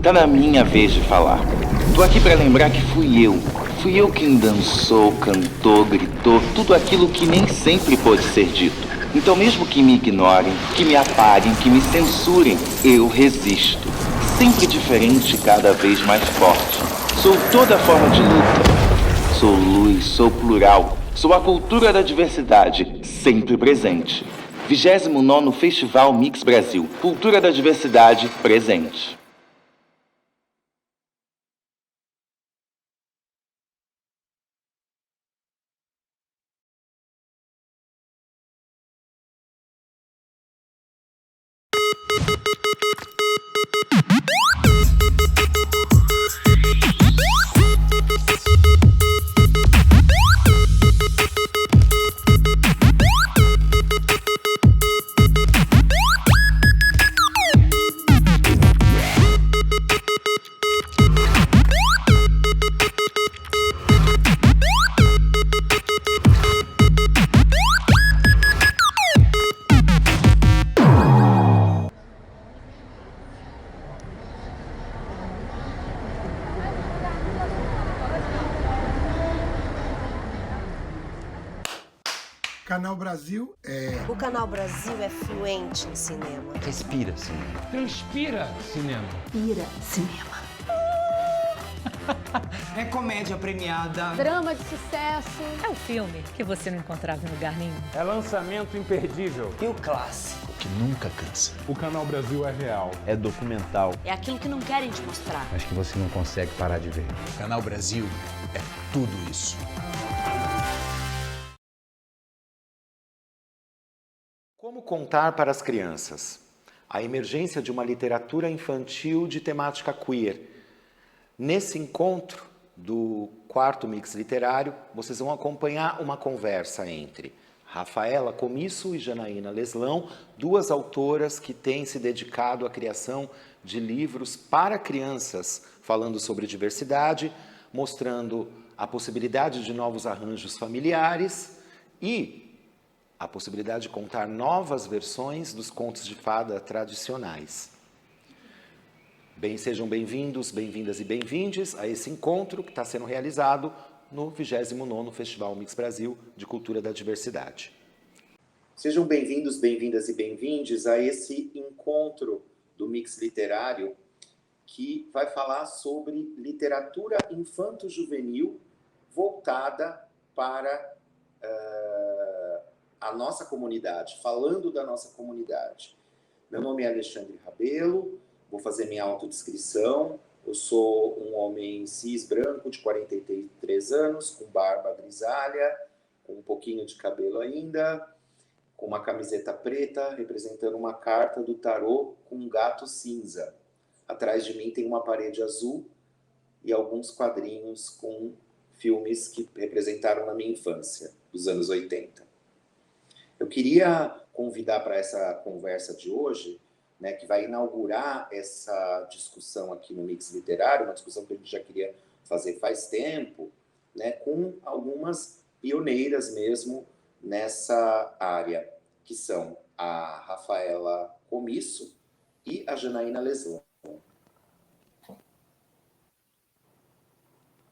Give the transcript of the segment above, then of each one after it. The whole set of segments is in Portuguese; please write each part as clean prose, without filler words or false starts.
Tá na minha vez de falar. Tô aqui pra lembrar que fui eu quem dançou, cantou, gritou, tudo aquilo que nem sempre pôde ser dito. Então mesmo que me ignorem, que me apaguem, que me censurem, eu resisto. Sempre diferente, cada vez mais forte. Sou toda forma de luta. Sou luz, sou plural. Sou a cultura da diversidade, sempre presente. 29º Festival Mix Brasil. Cultura da diversidade presente. Canal Brasil é... O Canal Brasil é fluente em cinema. Respira cinema. Transpira cinema. Pira cinema. É comédia premiada. Drama de sucesso. É um filme que você não encontrava em lugar nenhum. É lançamento imperdível. E o clássico. Que nunca cansa. O Canal Brasil é real. É documental. É aquilo que não querem te mostrar. Mas que você não consegue parar de ver. O Canal Brasil é tudo isso. Como contar para as crianças? A emergência de uma literatura infantil de temática queer. Nesse encontro do quarto mix literário, vocês vão acompanhar uma conversa entre Rafaela Comisso e Janaína Leslão, duas autoras que têm se dedicado à criação de livros para crianças, falando sobre diversidade, mostrando a possibilidade de novos arranjos familiares e a possibilidade de contar novas versões dos contos de fada tradicionais. Sejam bem-vindos, bem-vindas e bem-vindes a esse encontro que está sendo realizado no 29º Festival Mix Brasil de Cultura da Diversidade. Sejam bem-vindos, bem-vindas e bem-vindes a esse encontro do Mix Literário que vai falar sobre literatura infanto-juvenil voltada para a nossa comunidade, falando da nossa comunidade. Meu nome é Alexandre Rabelo, vou fazer minha autodescrição. Eu sou um homem cis branco de 43 anos, com barba grisalha, com um pouquinho de cabelo ainda, com uma camiseta preta, representando uma carta do tarô com um gato cinza. Atrás de mim tem uma parede azul e alguns quadrinhos com filmes que representaram na minha infância, dos anos 80. Eu queria convidar para essa conversa de hoje, né, que vai inaugurar essa discussão aqui no Mix Literário, uma discussão que a gente já queria fazer faz tempo, né, com algumas pioneiras mesmo nessa área, que são a Rafaela Comisso e a Janaína Leslão.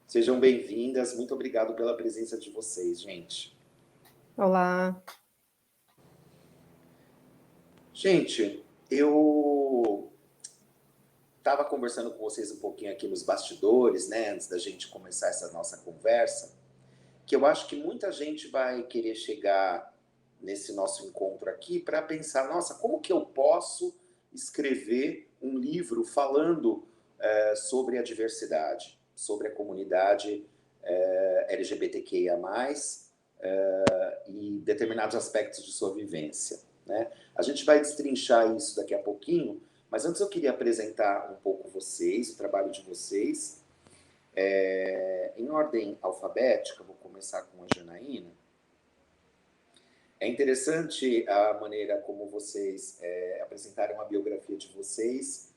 Sejam bem-vindas, muito obrigado pela presença de vocês, gente. Olá. Gente, eu estava conversando com vocês um pouquinho aqui nos bastidores, né, antes da gente começar essa nossa conversa, que eu acho que muita gente vai querer chegar nesse nosso encontro aqui para pensar, nossa, como que eu posso escrever um livro falando sobre a diversidade, sobre a comunidade LGBTQIA+, e determinados aspectos de sua vivência, né? A gente vai destrinchar isso daqui a pouquinho, mas antes eu queria apresentar um pouco vocês, o trabalho de vocês. Em ordem alfabética, vou começar com a Janaína. É interessante a maneira como vocês apresentaram a biografia de vocês.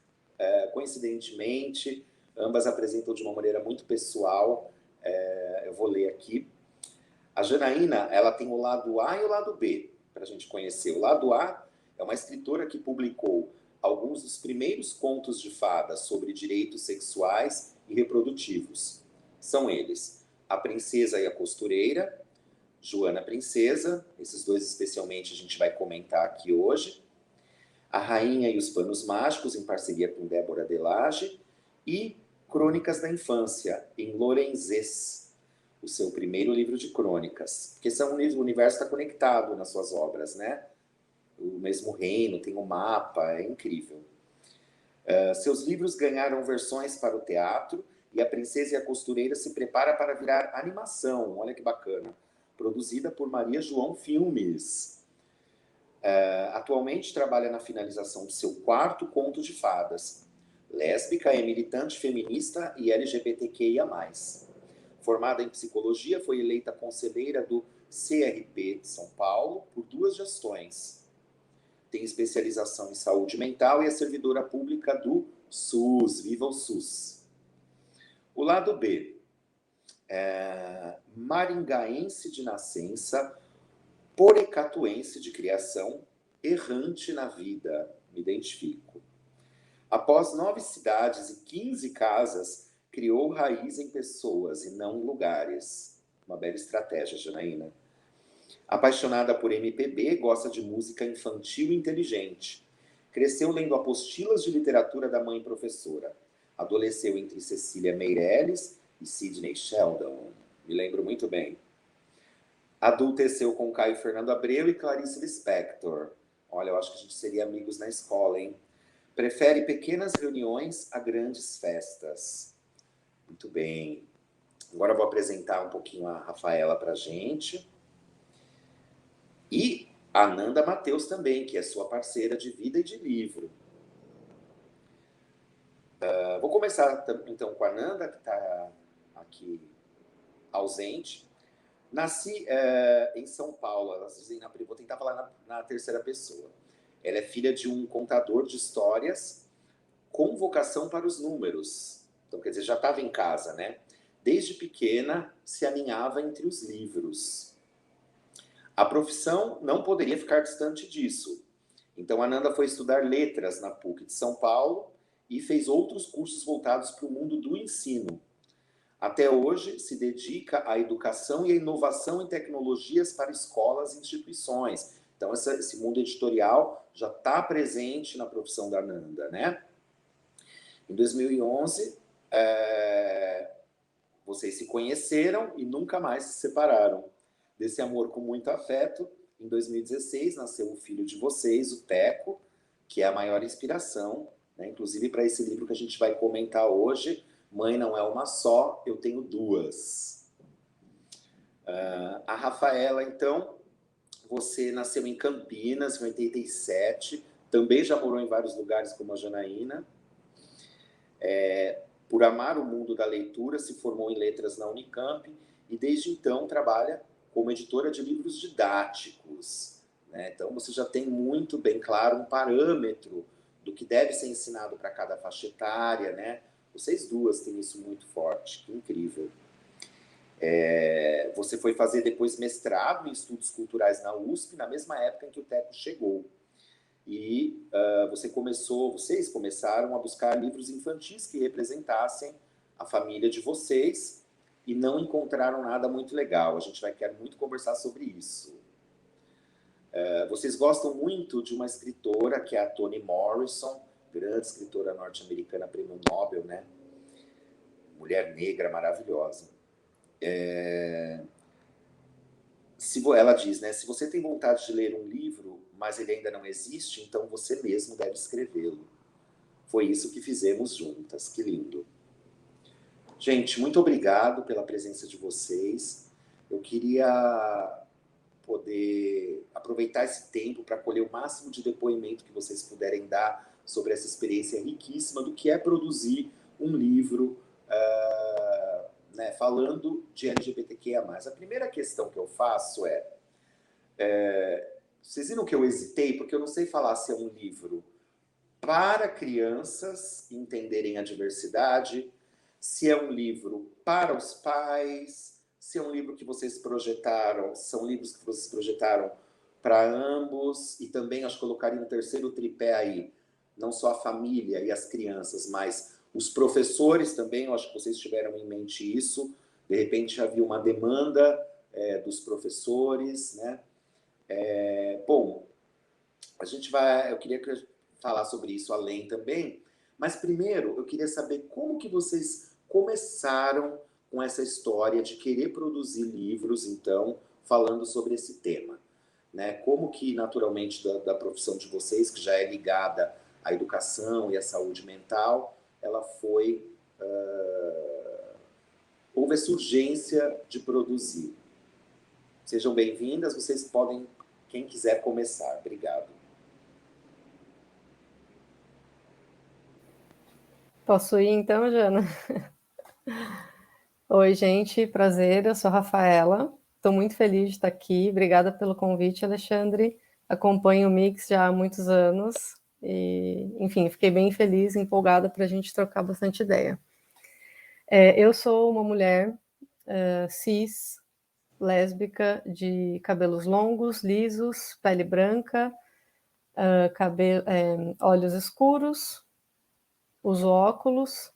Coincidentemente, ambas apresentam de uma maneira muito pessoal. Eu vou ler aqui. A Janaína, ela tem o lado A e o lado B, para a gente conhecer. O lado A é uma escritora que publicou alguns dos primeiros contos de fadas sobre direitos sexuais e reprodutivos. São eles: A Princesa e a Costureira, Joana Princesa, esses dois especialmente a gente vai comentar aqui hoje, A Rainha e os Panos Mágicos, em parceria com Débora Delage, e Crônicas da Infância, em Lorenzés, o seu primeiro livro de crônicas. Porque o universo está conectado nas suas obras, né? O mesmo reino, tem um mapa, é incrível. Seus livros ganharam versões para o teatro e A Princesa e a Costureira se prepara para virar animação, olha que bacana, produzida por Maria João Filmes. Atualmente trabalha na finalização de seu quarto conto de fadas. Lésbica, é militante feminista e LGBTQIA+. Formada em psicologia, foi eleita conselheira do CRP de São Paulo por 2 gestões. Tem especialização em saúde mental e é servidora pública do SUS. Viva o SUS! O lado B. Maringaense de nascença, porecatuense de criação, errante na vida. Me identifico. Após 9 cidades e 15 casas, criou raiz em pessoas e não em lugares. Uma bela estratégia, Janaína. Apaixonada por MPB, gosta de música infantil e inteligente. Cresceu lendo apostilas de literatura da mãe professora. Adolesceu entre Cecília Meirelles e Sidney Sheldon. Me lembro muito bem. Adulteceu com Caio Fernando Abreu e Clarice Lispector. Olha, eu acho que a gente seria amigos na escola, hein? Prefere pequenas reuniões a grandes festas. Muito bem. Agora eu vou apresentar um pouquinho a Rafaela pra gente. E a Nanda Matheus também, que é sua parceira de vida e de livro. Vou começar então com a Nanda, que está aqui ausente. Nasci em São Paulo, elas dizem vou tentar falar na terceira pessoa. Ela é filha de um contador de histórias com vocação para os números. Então, quer dizer, já estava em casa, né? Desde pequena, se aninhava entre os livros. A profissão não poderia ficar distante disso. Então, a Nanda foi estudar letras na PUC de São Paulo e fez outros cursos voltados para o mundo do ensino. Até hoje, se dedica à educação e à inovação em tecnologias para escolas e instituições. Então, esse mundo editorial já está presente na profissão da Nanda, né? Em 2011, vocês se conheceram e nunca mais se separaram. Desse amor com muito afeto, em 2016, nasceu o filho de vocês, o Teco, que é a maior inspiração, né? Inclusive para esse livro que a gente vai comentar hoje, Mãe Não É Uma Só, Eu Tenho Duas. A Rafaela, então, você nasceu em Campinas, em 87, também já morou em vários lugares como a Janaína. Por amar o mundo da leitura, se formou em letras na Unicamp e desde então trabalha como editora de livros didáticos, né? Então você já tem muito bem claro um parâmetro do que deve ser ensinado para cada faixa etária, né? Vocês duas têm isso muito forte, que incrível. Você foi fazer depois mestrado em estudos culturais na USP, na mesma época em que o Teco chegou. E vocês começaram a buscar livros infantis que representassem a família de vocês e não encontraram nada muito legal. A gente quer muito conversar sobre isso. Vocês gostam muito de uma escritora, que é a Toni Morrison, grande escritora norte-americana, prêmio Nobel, né? Mulher negra maravilhosa. Ela diz, né? Se você tem vontade de ler um livro, mas ele ainda não existe, então você mesmo deve escrevê-lo. Foi isso que fizemos juntas. Que lindo. Gente, muito obrigado pela presença de vocês. Eu queria poder aproveitar esse tempo para colher o máximo de depoimento que vocês puderem dar sobre essa experiência riquíssima do que é produzir um livro né, falando de LGBTQIA+. A primeira questão que eu faço vocês viram que eu hesitei? Porque eu não sei falar se é um livro para crianças entenderem a diversidade, se é um livro para os pais, se é um livro que vocês projetaram, são livros que vocês projetaram para ambos, e também acho que colocaria um terceiro tripé aí, não só a família e as crianças, mas os professores também, eu acho que vocês tiveram em mente isso, de repente havia uma demanda dos professores, né? Bom, eu queria falar sobre isso além também, mas primeiro eu queria saber como que vocês começaram com essa história de querer produzir livros, então, falando sobre esse tema, né? Como que, naturalmente, da profissão de vocês, que já é ligada à educação e à saúde mental, ela foi... houve essa urgência de produzir. Sejam bem-vindas, vocês podem, quem quiser começar. Obrigado. Posso ir então, Jana? Oi, gente, prazer, eu sou a Rafaela, estou muito feliz de estar aqui, obrigada pelo convite, Alexandre, acompanho o Mix já há muitos anos, e, enfim, fiquei bem feliz, empolgada para a gente trocar bastante ideia. Eu sou uma mulher cis, lésbica, de cabelos longos, lisos, pele branca, olhos escuros, uso óculos,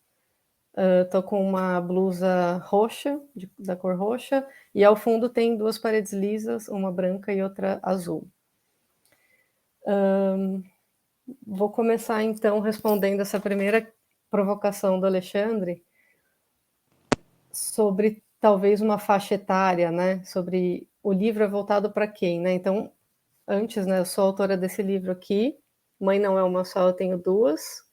estou com uma blusa roxa, da cor roxa, e ao fundo tem duas paredes lisas, uma branca e outra azul. Vou começar então respondendo essa primeira provocação do Alexandre sobre talvez uma faixa etária, né? Sobre o livro é voltado para quem, né? Então, antes, né? Eu sou autora desse livro aqui, Mãe Não É Uma Só, Eu Tenho Duas,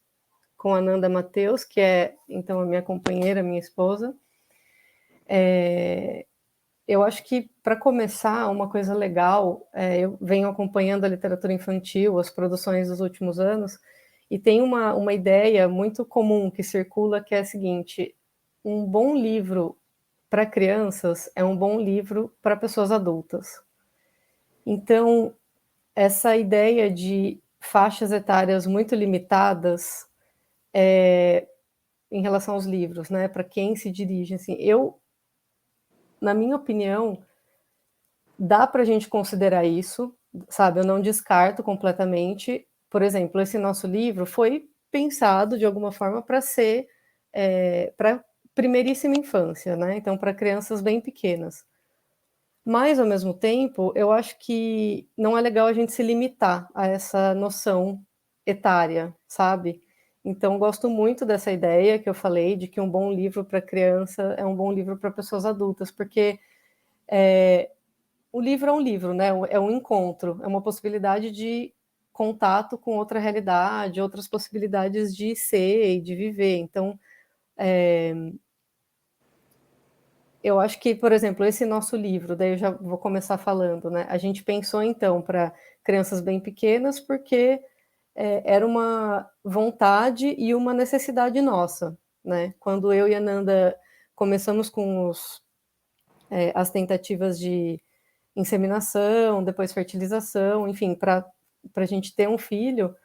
com a Nanda Matheus, que é, então, a minha companheira, minha esposa. Eu acho que, para começar, uma coisa legal, eu venho acompanhando a literatura infantil, as produções dos últimos anos, e tem uma ideia muito comum que circula, que é a seguinte: um bom livro para crianças é um bom livro para pessoas adultas. Então, essa ideia de faixas etárias muito limitadas em relação aos livros, né? Para quem se dirige, assim, na minha opinião, dá para a gente considerar isso, sabe? Eu não descarto completamente. Por exemplo, esse nosso livro foi pensado de alguma forma para ser para primeiríssima infância, né? Então, para crianças bem pequenas. Mas, ao mesmo tempo, eu acho que não é legal a gente se limitar a essa noção etária, sabe? Então, gosto muito dessa ideia que eu falei, de que um bom livro para criança é um bom livro para pessoas adultas, porque o livro é um livro, né? É um encontro, é uma possibilidade de contato com outra realidade, outras possibilidades de ser e de viver. Então, eu acho que, por exemplo, esse nosso livro, daí eu já vou começar falando, né? A gente pensou, então, para crianças bem pequenas, porque era uma vontade e uma necessidade nossa, né? Quando eu e a Nanda começamos com as tentativas de inseminação, depois fertilização, enfim, para a gente ter um filho,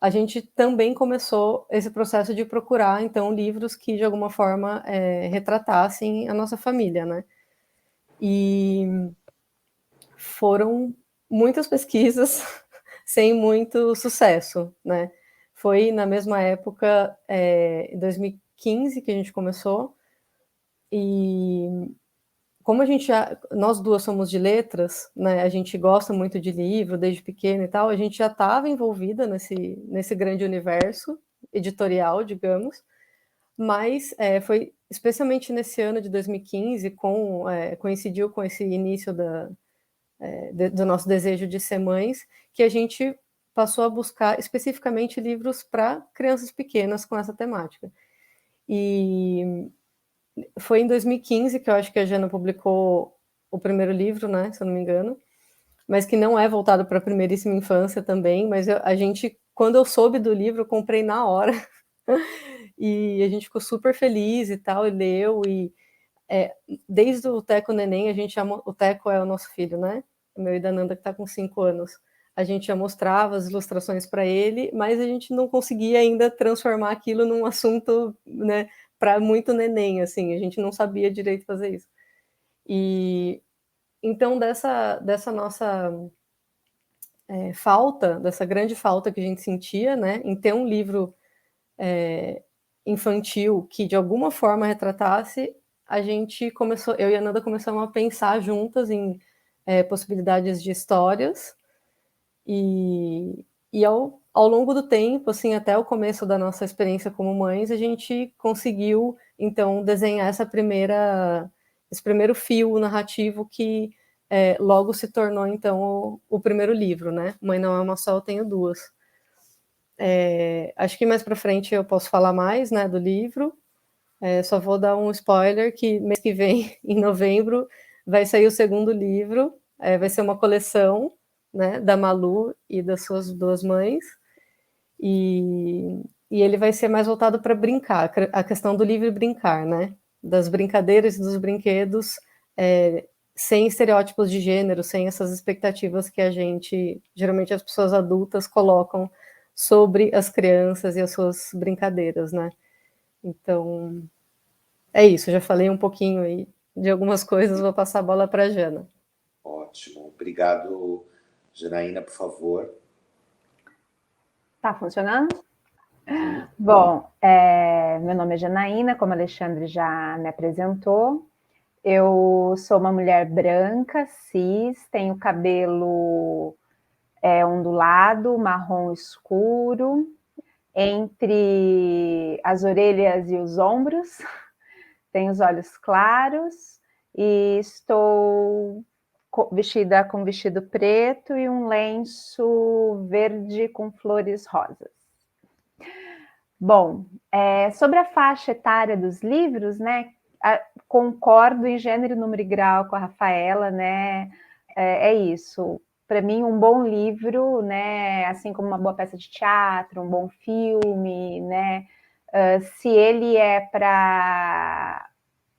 a gente também começou esse processo de procurar, então, livros que, de alguma forma, retratassem a nossa família, né? E foram muitas pesquisas sem muito sucesso, né? Foi na mesma época, em 2015, que a gente começou, e como nós duas somos de letras, né, a gente gosta muito de livro desde pequeno e tal, a gente já estava envolvida nesse grande universo editorial, digamos, mas foi especialmente nesse ano de 2015, coincidiu com esse início do nosso desejo de ser mães, que a gente passou a buscar especificamente livros para crianças pequenas com essa temática. E foi em 2015 que eu acho que a Jana publicou o primeiro livro, né, se eu não me engano, mas que não é voltado para a primeiríssima infância também, mas quando eu soube do livro, eu comprei na hora, e a gente ficou super feliz e tal, e leu, e desde o Teco Neném, o Teco é o nosso filho, né, o meu e da Nanda, que está com 5 anos, a gente já mostrava as ilustrações para ele, mas a gente não conseguia ainda transformar aquilo num assunto, né, para muito neném, assim, a gente não sabia direito fazer isso. E então, dessa nossa falta, dessa grande falta que a gente sentia, né, em ter um livro infantil que de alguma forma retratasse, eu e a Nanda começamos a pensar juntas em possibilidades de histórias, e ao longo do tempo, assim, até o começo da nossa experiência como mães, a gente conseguiu, então, desenhar esse primeiro fio narrativo que logo se tornou, então, o primeiro livro, né? Mãe Não É Uma Só, Eu Tenho Duas. Acho que mais para frente eu posso falar mais, né, do livro. Só vou dar um spoiler que mês que vem, em novembro, vai sair o segundo livro, vai ser uma coleção, né, da Malu e das suas duas mães, e ele vai ser mais voltado para brincar, a questão do livre brincar, né, das brincadeiras e dos brinquedos, sem estereótipos de gênero, sem essas expectativas que geralmente as pessoas adultas colocam sobre as crianças e as suas brincadeiras, né. Então, é isso, já falei um pouquinho aí de algumas coisas, vou passar a bola para a Jana. Ótimo, obrigado, Janaína, por favor. Tá funcionando? Bom, meu nome é Janaína, como a Alexandre já me apresentou. Eu sou uma mulher branca, cis, tenho cabelo ondulado, marrom escuro, entre as orelhas e os ombros, tenho os olhos claros e estou vestida com vestido preto e um lenço verde com flores rosas. Bom, sobre a faixa etária dos livros, né, concordo em gênero, número e grau com a Rafaela, né, é isso. Para mim, um bom livro, né, assim como uma boa peça de teatro, um bom filme, né, se ele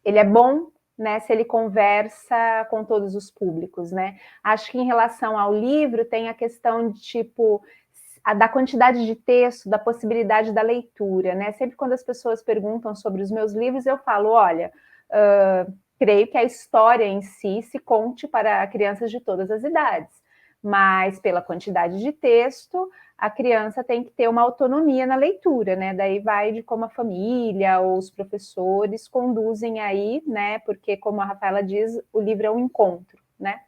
ele é bom, né, se ele conversa com todos os públicos, né. Acho que em relação ao livro tem a questão de, tipo, da quantidade de texto, da possibilidade da leitura, né. Sempre quando as pessoas perguntam sobre os meus livros, eu falo, olha, creio que a história em si se conte para crianças de todas as idades, mas pela quantidade de texto, a criança tem que ter uma autonomia na leitura, né? Daí vai de como a família ou os professores conduzem aí, né? Porque, como a Rafaela diz, o livro é um encontro, né?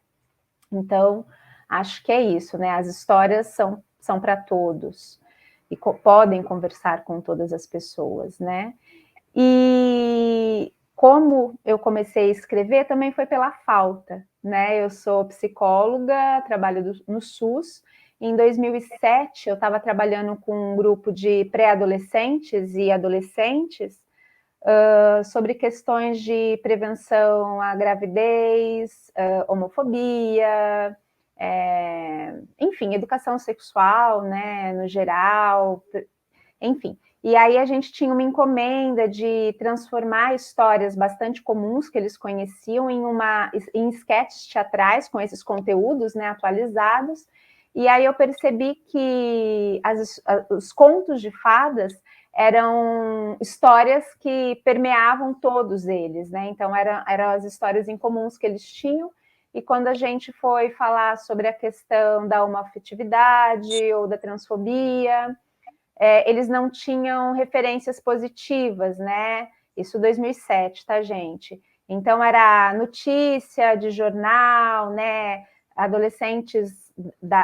Então, acho que é isso, né? As histórias são para todos e podem conversar com todas as pessoas, né? E como eu comecei a escrever também foi pela falta, né? Eu sou psicóloga, trabalho no SUS. Em 2007, eu estava trabalhando com um grupo de pré-adolescentes e adolescentes sobre questões de prevenção à gravidez, homofobia, enfim, educação sexual, né, no geral, enfim. E aí a gente tinha uma encomenda de transformar histórias bastante comuns que eles conheciam em esquetes teatrais com esses conteúdos, né, atualizados. E aí eu percebi que os contos de fadas eram histórias que permeavam todos eles, né? Então eram as histórias em comuns que eles tinham. E quando a gente foi falar sobre a questão da homoafetividade ou da transfobia, eles não tinham referências positivas, né? Isso 2007, tá, gente? Então, era notícia de jornal, né? Adolescentes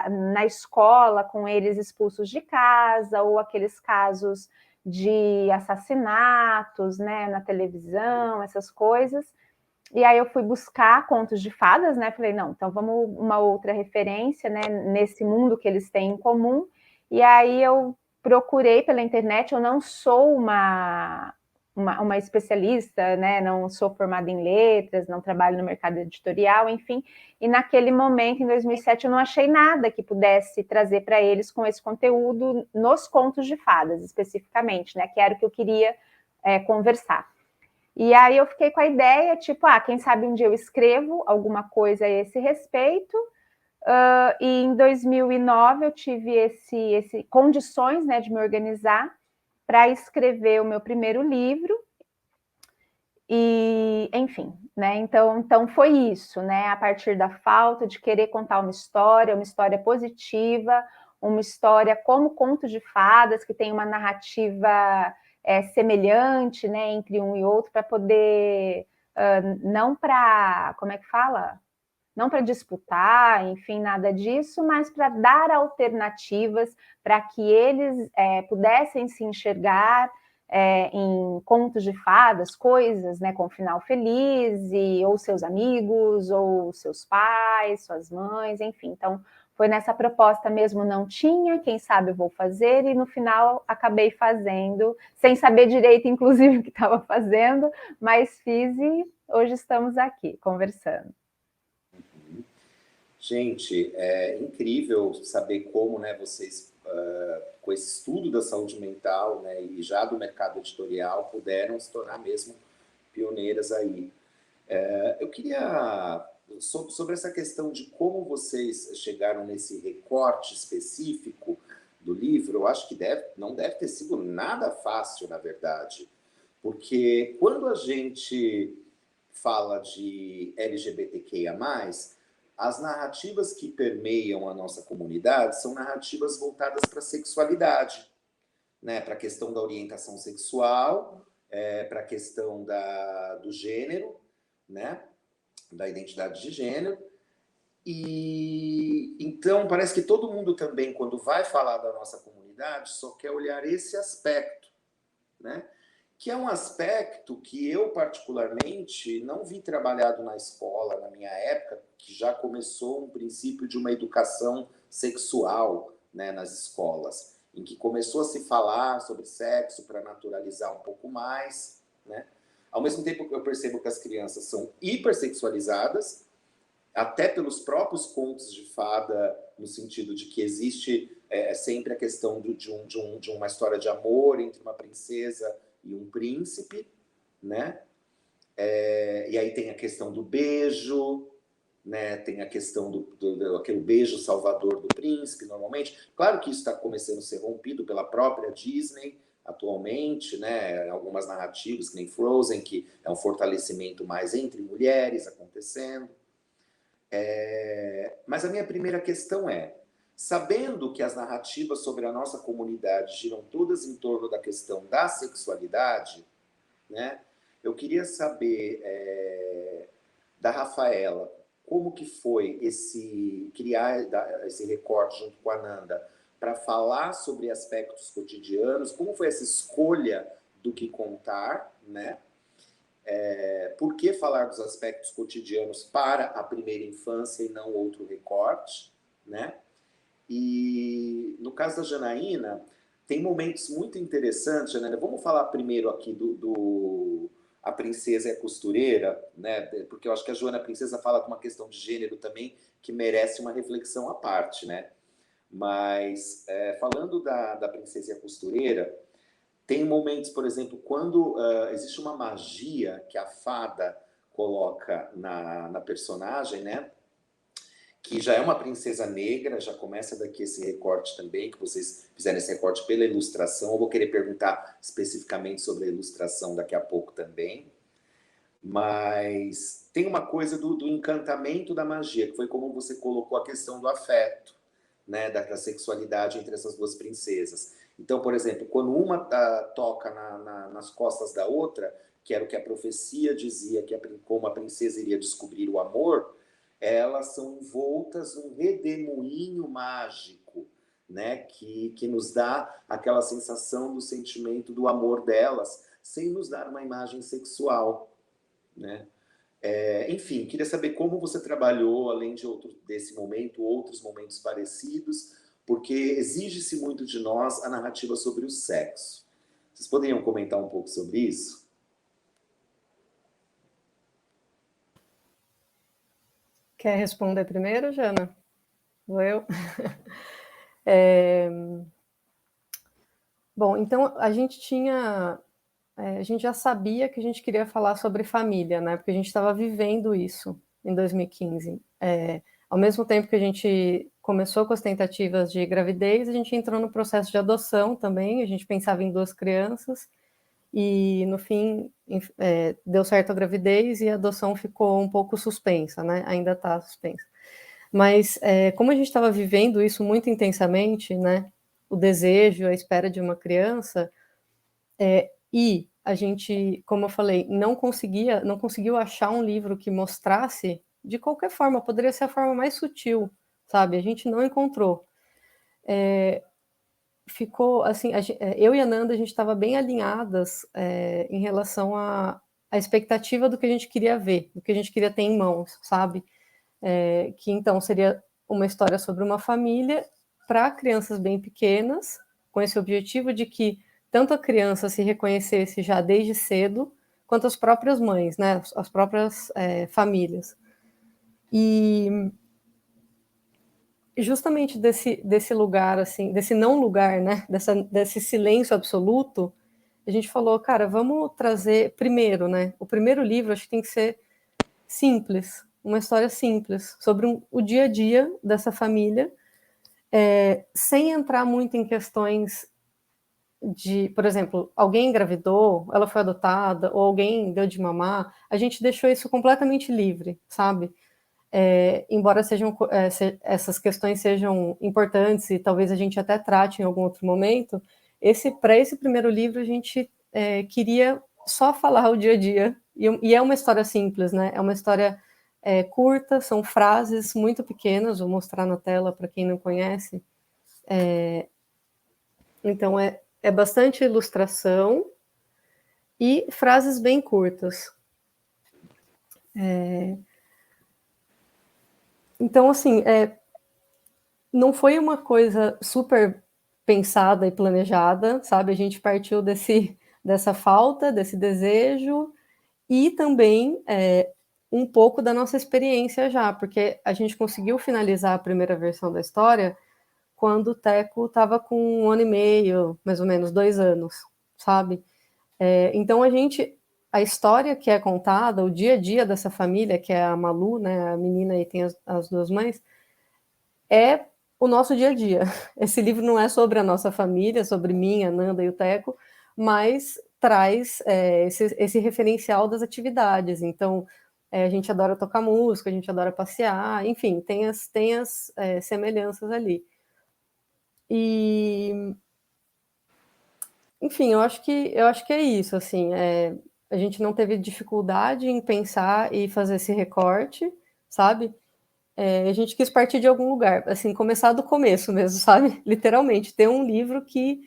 na escola, com eles expulsos de casa, ou aqueles casos de assassinatos, né? Na televisão, essas coisas. E aí eu fui buscar contos de fadas, né? Falei, não, então vamos uma outra referência, né? Nesse mundo que eles têm em comum. E aí eu procurei pela internet, eu não sou uma especialista, né? Não sou formada em letras, não trabalho no mercado editorial, enfim. E naquele momento, em 2007, eu não achei nada que pudesse trazer para eles com esse conteúdo nos contos de fadas, especificamente, né? Que era o que eu queria conversar. E aí eu fiquei com a ideia, tipo, quem sabe um dia eu escrevo alguma coisa a esse respeito. E em 2009 eu tive condições, né, de me organizar para escrever o meu primeiro livro. E, enfim, né? Então foi isso, né? A partir da falta de querer contar uma história positiva, uma história como conto de fadas, que tem uma narrativa semelhante, né, entre um e outro, para poder, não para, como é que fala? Não para disputar, enfim, nada disso, mas para dar alternativas para que eles pudessem se enxergar em contos de fadas, coisas, né, com final feliz, ou seus amigos, ou seus pais, suas mães, enfim. Então, foi nessa proposta mesmo, não tinha, quem sabe eu vou fazer, e no final acabei fazendo, sem saber direito, inclusive, o que estava fazendo, mas fiz e hoje estamos aqui, conversando. Gente, é incrível saber como, né, vocês, com esse estudo da saúde mental, né, e já do mercado editorial, puderam se tornar mesmo pioneiras aí. Eu queria, sobre essa questão de como vocês chegaram nesse recorte específico do livro, eu acho que não deve ter sido nada fácil, na verdade, porque quando a gente fala de LGBTQIA+, as narrativas que permeiam a nossa comunidade são narrativas voltadas para a sexualidade, né? Para a questão da orientação sexual, para a questão do gênero, né? Da identidade de gênero. E então parece que todo mundo também, quando vai falar da nossa comunidade, só quer olhar esse aspecto, né? Que é um aspecto que eu, particularmente, não vi trabalhado na escola, na minha época, que já começou um princípio de uma educação sexual, né, nas escolas, em que começou a se falar sobre sexo para naturalizar um pouco mais, né? Ao mesmo tempo que eu percebo que as crianças são hipersexualizadas, até pelos próprios contos de fada, no sentido de que existe sempre a questão de uma história de amor entre uma princesa e um príncipe, né? E aí tem a questão do beijo, né? Tem a questão aquele beijo salvador do príncipe, normalmente. Claro que isso está começando a ser rompido pela própria Disney atualmente, né? Algumas narrativas, que nem Frozen, que é um fortalecimento mais entre mulheres acontecendo. Mas a minha primeira questão sabendo que as narrativas sobre a nossa comunidade giram todas em torno da questão da sexualidade, né? Eu queria saber da Rafaela, como que foi criar esse recorte junto com a Nanda para falar sobre aspectos cotidianos, como foi essa escolha do que contar, né? Por que falar dos aspectos cotidianos para a primeira infância e não outro recorte, né? E no caso da Janaína, tem momentos muito interessantes, Janaína. Vamos falar primeiro aqui do A Princesa e a Costureira, né? Porque eu acho que a Joana Princesa fala de uma questão de gênero também que merece uma reflexão à parte, né? Mas falando da Princesa e a Costureira, tem momentos, por exemplo, quando existe uma magia que a fada coloca na personagem, né? Que já é uma princesa negra, já começa daqui esse recorte também, que vocês fizeram esse recorte pela ilustração. Eu vou querer perguntar especificamente sobre a ilustração daqui a pouco também. Mas tem uma coisa do encantamento da magia, que foi como você colocou a questão do afeto, né, da sexualidade entre essas duas princesas. Então, por exemplo, quando uma toca nas costas da outra, que era o que a profecia dizia, que como a princesa iria descobrir o amor, elas são envoltas num redemoinho mágico, né, que nos dá aquela sensação do sentimento do amor delas, sem nos dar uma imagem sexual, né? Enfim, queria saber como você trabalhou, além desse momento, outros momentos parecidos, porque exige-se muito de nós a narrativa sobre o sexo. Vocês poderiam comentar um pouco sobre isso? Quer responder primeiro, Jana? Vou eu? Bom, então a gente já sabia que a gente queria falar sobre família, né? Porque a gente estava vivendo isso em 2015. Ao mesmo tempo que a gente começou com as tentativas de gravidez, a gente entrou no processo de adoção também. A gente pensava em 2 crianças e no fim deu certo a gravidez e a adoção ficou um pouco suspensa, né? Ainda está suspensa. Mas como a gente estava vivendo isso muito intensamente, né? O desejo, a espera de uma criança, e a gente, como eu falei, não conseguiu achar um livro que mostrasse de qualquer forma, poderia ser a forma mais sutil, sabe? A gente não encontrou. Ficou assim, eu e a Nanda, a gente estava bem alinhadas em relação à expectativa do que a gente queria ver, do que a gente queria ter em mãos, sabe? Que então seria uma história sobre uma família para crianças bem pequenas, com esse objetivo de que tanto a criança se reconhecesse já desde cedo, quanto as próprias mães, né, as próprias famílias. E justamente desse lugar, assim, desse não lugar, né, desse silêncio absoluto, a gente falou, cara, vamos trazer primeiro, né, o primeiro livro acho que tem que ser simples, uma história simples, sobre o dia a dia dessa família, sem entrar muito em questões de, por exemplo, alguém engravidou, ela foi adotada, ou alguém deu de mamar, a gente deixou isso completamente livre, sabe? Embora essas questões sejam importantes e talvez a gente até trate em algum outro momento, para esse primeiro livro a gente queria só falar o dia a dia, e é uma história simples, né? É uma história curta, são frases muito pequenas, vou mostrar na tela para quem não conhece. Então é bastante ilustração e frases bem curtas. Então, assim, não foi uma coisa super pensada e planejada, sabe? A gente partiu dessa falta, desse desejo, e também um pouco da nossa experiência já, porque a gente conseguiu finalizar a primeira versão da história quando o Teco estava com 1 ano e meio, mais ou menos 2 anos, sabe? Então a história que é contada, o dia a dia dessa família, que é a Malu, né, a menina e tem as 2 mães, é o nosso dia a dia. Esse livro não é sobre a nossa família, sobre mim, a Nanda e o Teco, mas traz esse referencial das atividades. Então, a gente adora tocar música, a gente adora passear, enfim, tem as semelhanças ali. E, enfim, eu acho que é isso, assim, a gente não teve dificuldade em pensar e fazer esse recorte, sabe? A gente quis partir de algum lugar, assim, começar do começo mesmo, sabe? Literalmente, ter um livro que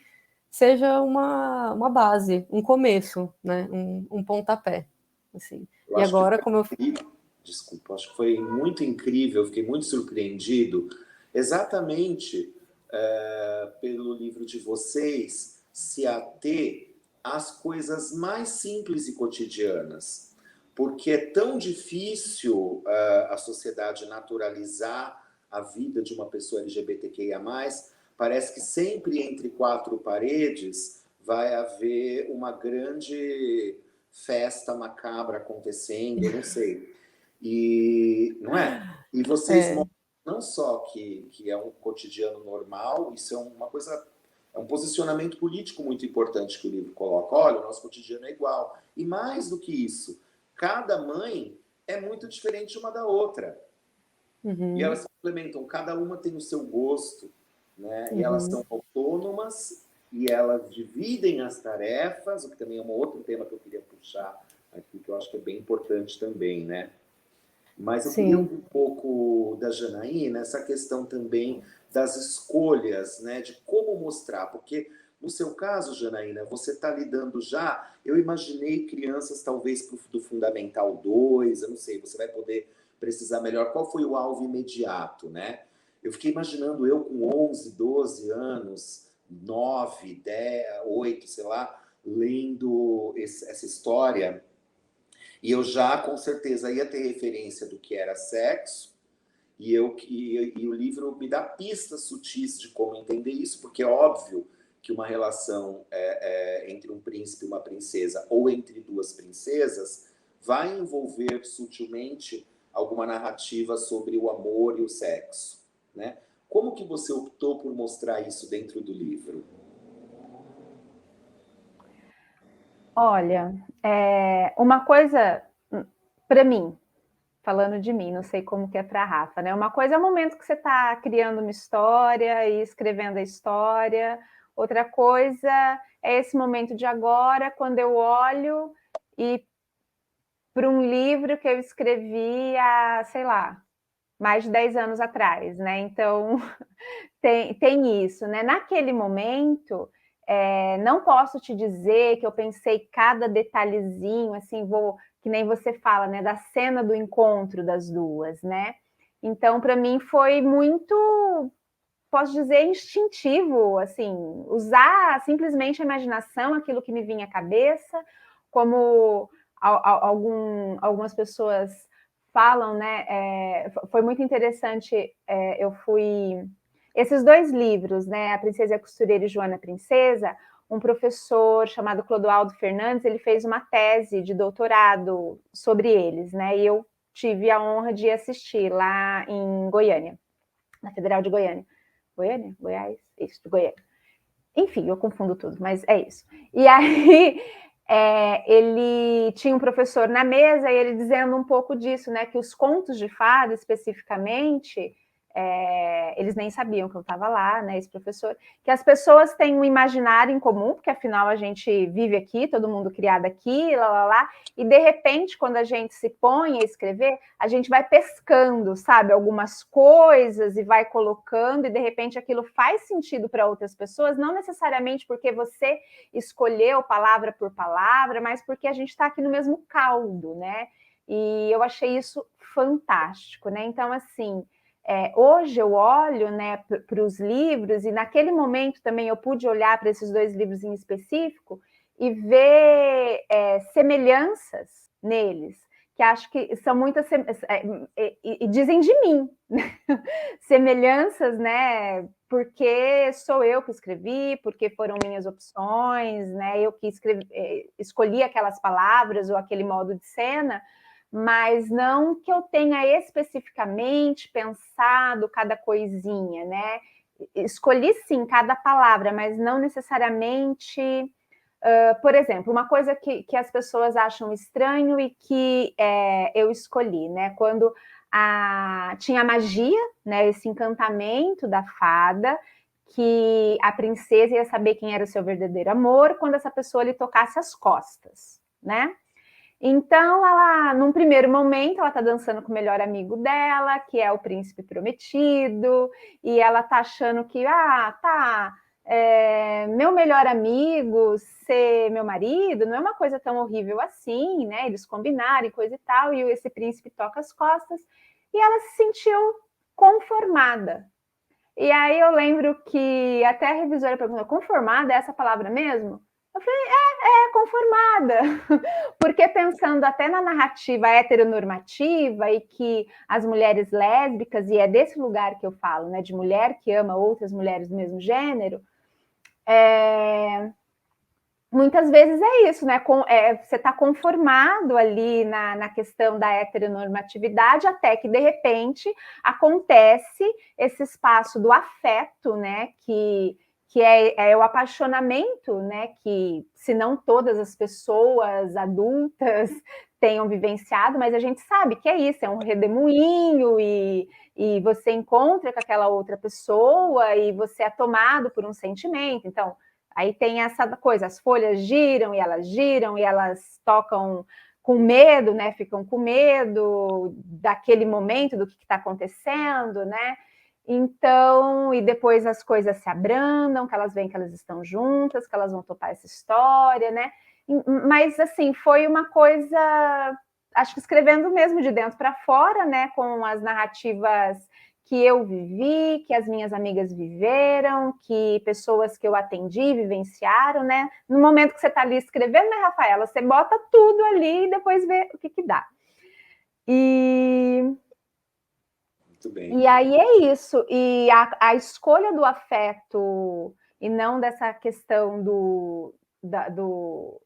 seja uma base, um começo, né? Um pontapé, assim. E agora, como eu... Desculpa, acho que foi muito incrível, fiquei muito surpreendido, exatamente pelo livro de vocês se ater às coisas mais simples e cotidianas, porque é tão difícil a sociedade naturalizar a vida de uma pessoa LGBTQIA+, parece que sempre entre 4 paredes vai haver uma grande festa macabra acontecendo, eu não sei. E, não é? E vocês mostram não só que é um cotidiano normal, isso é uma coisa, é um posicionamento político muito importante que o livro coloca. Olha, o nosso cotidiano é igual. E mais do que isso, cada mãe é muito diferente uma da outra. E elas se complementam, cada uma tem o seu gosto, né? E elas são autônomas e elas dividem as tarefas, o que também é um outro tema que eu queria puxar aqui, que eu acho que é bem importante também, né? Mas eu queria ouvir um pouco da Janaína, essa questão também das escolhas, né? De como mostrar, porque no seu caso, Janaína, você está lidando já, eu imaginei crianças talvez do Fundamental 2, eu não sei, você vai poder precisar melhor qual foi o alvo imediato, né? Eu fiquei imaginando eu com 11, 12 anos, 9, 10, 8, sei lá, lendo essa história, e eu já, com certeza, ia ter referência do que era sexo, e o livro me dá pistas sutis de como entender isso, porque é óbvio que uma relação entre um príncipe e uma princesa, ou entre 2 princesas, vai envolver sutilmente alguma narrativa sobre o amor e o sexo, né? Como que você optou por mostrar isso dentro do livro? Olha, uma coisa, para mim, falando de mim, não sei como que é para a Rafa, né? Uma coisa é o momento que você está criando uma história e escrevendo a história, outra coisa é esse momento de agora, quando eu olho e para um livro que eu escrevi há, sei lá, mais de 10 anos atrás, né? Então, tem isso, né? Naquele momento, não posso te dizer que eu pensei cada detalhezinho, assim, que nem você fala, né? Da cena do encontro das duas, né? Então, para mim, foi muito, posso dizer, instintivo, assim, usar simplesmente a imaginação, aquilo que me vinha à cabeça, como algumas pessoas falam, né? Foi muito interessante, eu fui... Esses 2 livros, né, A Princesa e a Costureira e Joana Princesa, um professor chamado Clodoaldo Fernandes, ele fez uma tese de doutorado sobre eles, né, e eu tive a honra de assistir lá em Goiânia, na Federal de Goiânia. Goiânia? Goiás? Isso, de Goiânia. Enfim, eu confundo tudo, mas é isso. E aí... ele tinha um professor na mesa e ele dizendo um pouco disso, né? Que os contos de fada, especificamente, eles nem sabiam que eu estava lá, né? Esse professor, que as pessoas têm um imaginário em comum, porque afinal a gente vive aqui, todo mundo criado aqui, lá, e de repente, quando a gente se põe a escrever, a gente vai pescando, sabe, algumas coisas e vai colocando, e de repente aquilo faz sentido para outras pessoas, não necessariamente porque você escolheu palavra por palavra, mas porque a gente está aqui no mesmo caldo, né? E eu achei isso fantástico, né? Então, assim, hoje eu olho, né, para os livros, e naquele momento também eu pude olhar para esses 2 livros em específico e ver semelhanças neles, que acho que são muitas, e dizem de mim, né? Semelhanças, né? Porque sou eu que escrevi, porque foram minhas opções, né? Eu que escolhi aquelas palavras ou aquele modo de cena, mas não que eu tenha especificamente pensado cada coisinha, né? Escolhi sim cada palavra, mas não necessariamente. Por exemplo, uma coisa que as pessoas acham estranho e que eu escolhi, né? Quando tinha a magia, né? Esse encantamento da fada, que a princesa ia saber quem era o seu verdadeiro amor quando essa pessoa lhe tocasse as costas, né? Então, ela, num primeiro momento, ela tá dançando com o melhor amigo dela, que é o príncipe prometido, e ela tá achando que, meu melhor amigo ser meu marido não é uma coisa tão horrível assim, né? Eles combinarem, coisa e tal, e esse príncipe toca as costas, e ela se sentiu conformada. E aí eu lembro que até a revisora perguntou, conformada é essa palavra mesmo? Eu falei, conformada, porque pensando até na narrativa heteronormativa e que as mulheres lésbicas, e é desse lugar que eu falo, né, de mulher que ama outras mulheres do mesmo gênero, muitas vezes é isso, né? Você está conformado ali na questão da heteronormatividade, até que, de repente, acontece esse espaço do afeto, né? Que é o apaixonamento, né? Que, se não todas as pessoas adultas tenham vivenciado, mas a gente sabe que é isso, é um redemoinho e você encontra com aquela outra pessoa e você é tomado por um sentimento. Então, aí tem essa coisa, as folhas giram e elas tocam com medo, né? Ficam com medo daquele momento, do que está acontecendo, né? Então, e depois as coisas se abrandam, que elas veem que elas estão juntas, que elas vão topar essa história, né? Mas, assim, foi uma coisa, acho que escrevendo mesmo de dentro para fora, né? Com as narrativas que eu vivi, que as minhas amigas viveram, que pessoas que eu atendi vivenciaram, né? No momento que você está ali escrevendo, né, Rafaela? Você bota tudo ali e depois vê o que dá. Muito bem. E aí é isso. E a escolha do afeto e não dessa questão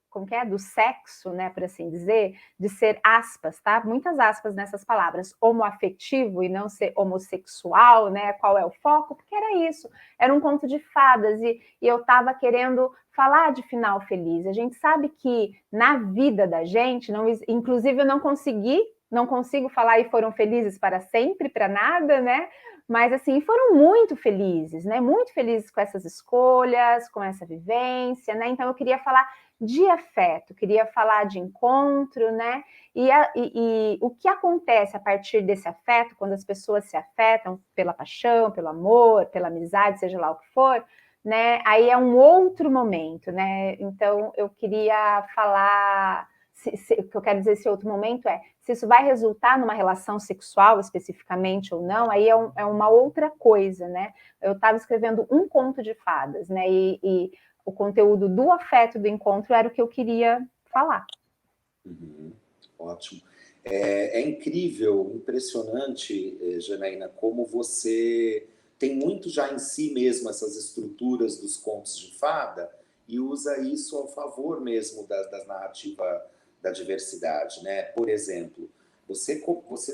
como que é? Do sexo, né, por assim dizer, de ser aspas, tá? Muitas aspas nessas palavras, homoafetivo e não ser homossexual, né? Qual é o foco? Porque era isso, era um conto de fadas e eu estava querendo falar de final feliz. A gente sabe que na vida da gente, inclusive eu não consigo falar e foram felizes para sempre, para nada, né? Mas, assim, foram muito felizes, né? Muito felizes com essas escolhas, com essa vivência, né? Então, eu queria falar de afeto, queria falar de encontro, né? E o que acontece a partir desse afeto, quando as pessoas se afetam pela paixão, pelo amor, pela amizade, seja lá o que for, né? Aí é um outro momento, né? Então, eu queria falar... o que eu quero dizer, esse outro momento se isso vai resultar numa relação sexual especificamente ou não, aí é uma outra coisa, né? Eu estava escrevendo um conto de fadas, né? E o conteúdo do afeto do encontro era o que eu queria falar. Ótimo. É incrível, impressionante, Janaína, como você tem muito já em si mesmo essas estruturas dos contos de fada e usa isso ao favor mesmo das narrativas da diversidade, né? Por exemplo, você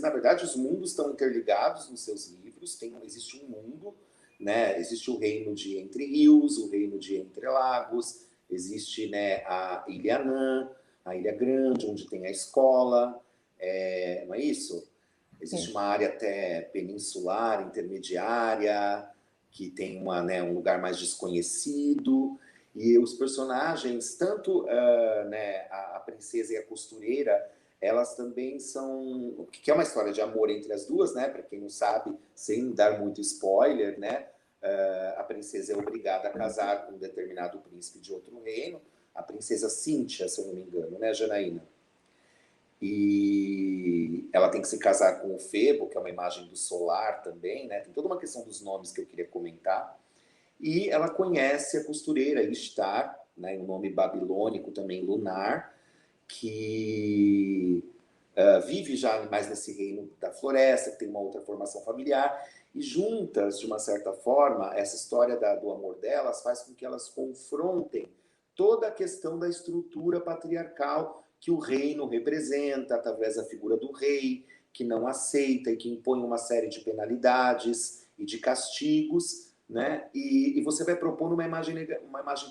na verdade, os mundos estão interligados nos seus livros, existe um mundo, né? Existe o reino de Entre Rios, o reino de Entre Lagos, existe, né, a Ilha Anã, a Ilha Grande, onde tem a escola, não é isso? Existe uma área até peninsular, intermediária, que tem um lugar mais desconhecido. E os personagens, tanto né, a princesa e a costureira, elas também são... que é uma história de amor entre as duas, né? Para quem não sabe, sem dar muito spoiler, né? A princesa é obrigada a casar com um determinado príncipe de outro reino, a princesa Cíntia, se eu não me engano, né, Janaína? E ela tem que se casar com o Febo, que é uma imagem do solar também, né? Tem toda uma questão dos nomes que eu queria comentar. E ela conhece a costureira Ishtar, né, um nome babilônico também lunar, que vive já mais nesse reino da floresta, que tem uma outra formação familiar, e juntas, de uma certa forma, essa história do amor delas faz com que elas confrontem toda a questão da estrutura patriarcal que o reino representa, através da figura do rei, que não aceita e que impõe uma série de penalidades e de castigos, né? E você vai propor uma imagem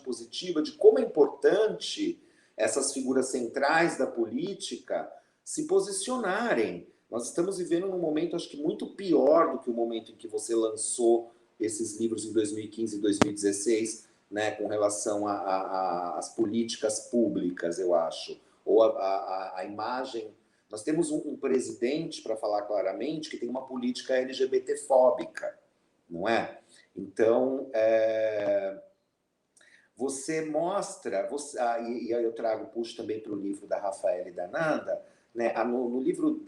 positiva de como é importante essas figuras centrais da política se posicionarem. Nós estamos vivendo num momento, acho que muito pior do que o momento em que você lançou esses livros em 2015 e 2016, né, com relação às políticas públicas, eu acho. Ou a imagem... Nós temos um presidente, para falar claramente, que tem uma política LGBT-fóbica, não é? Então, você mostra... e aí eu puxo também para o livro da Rafaela e da Nanda, né? No livro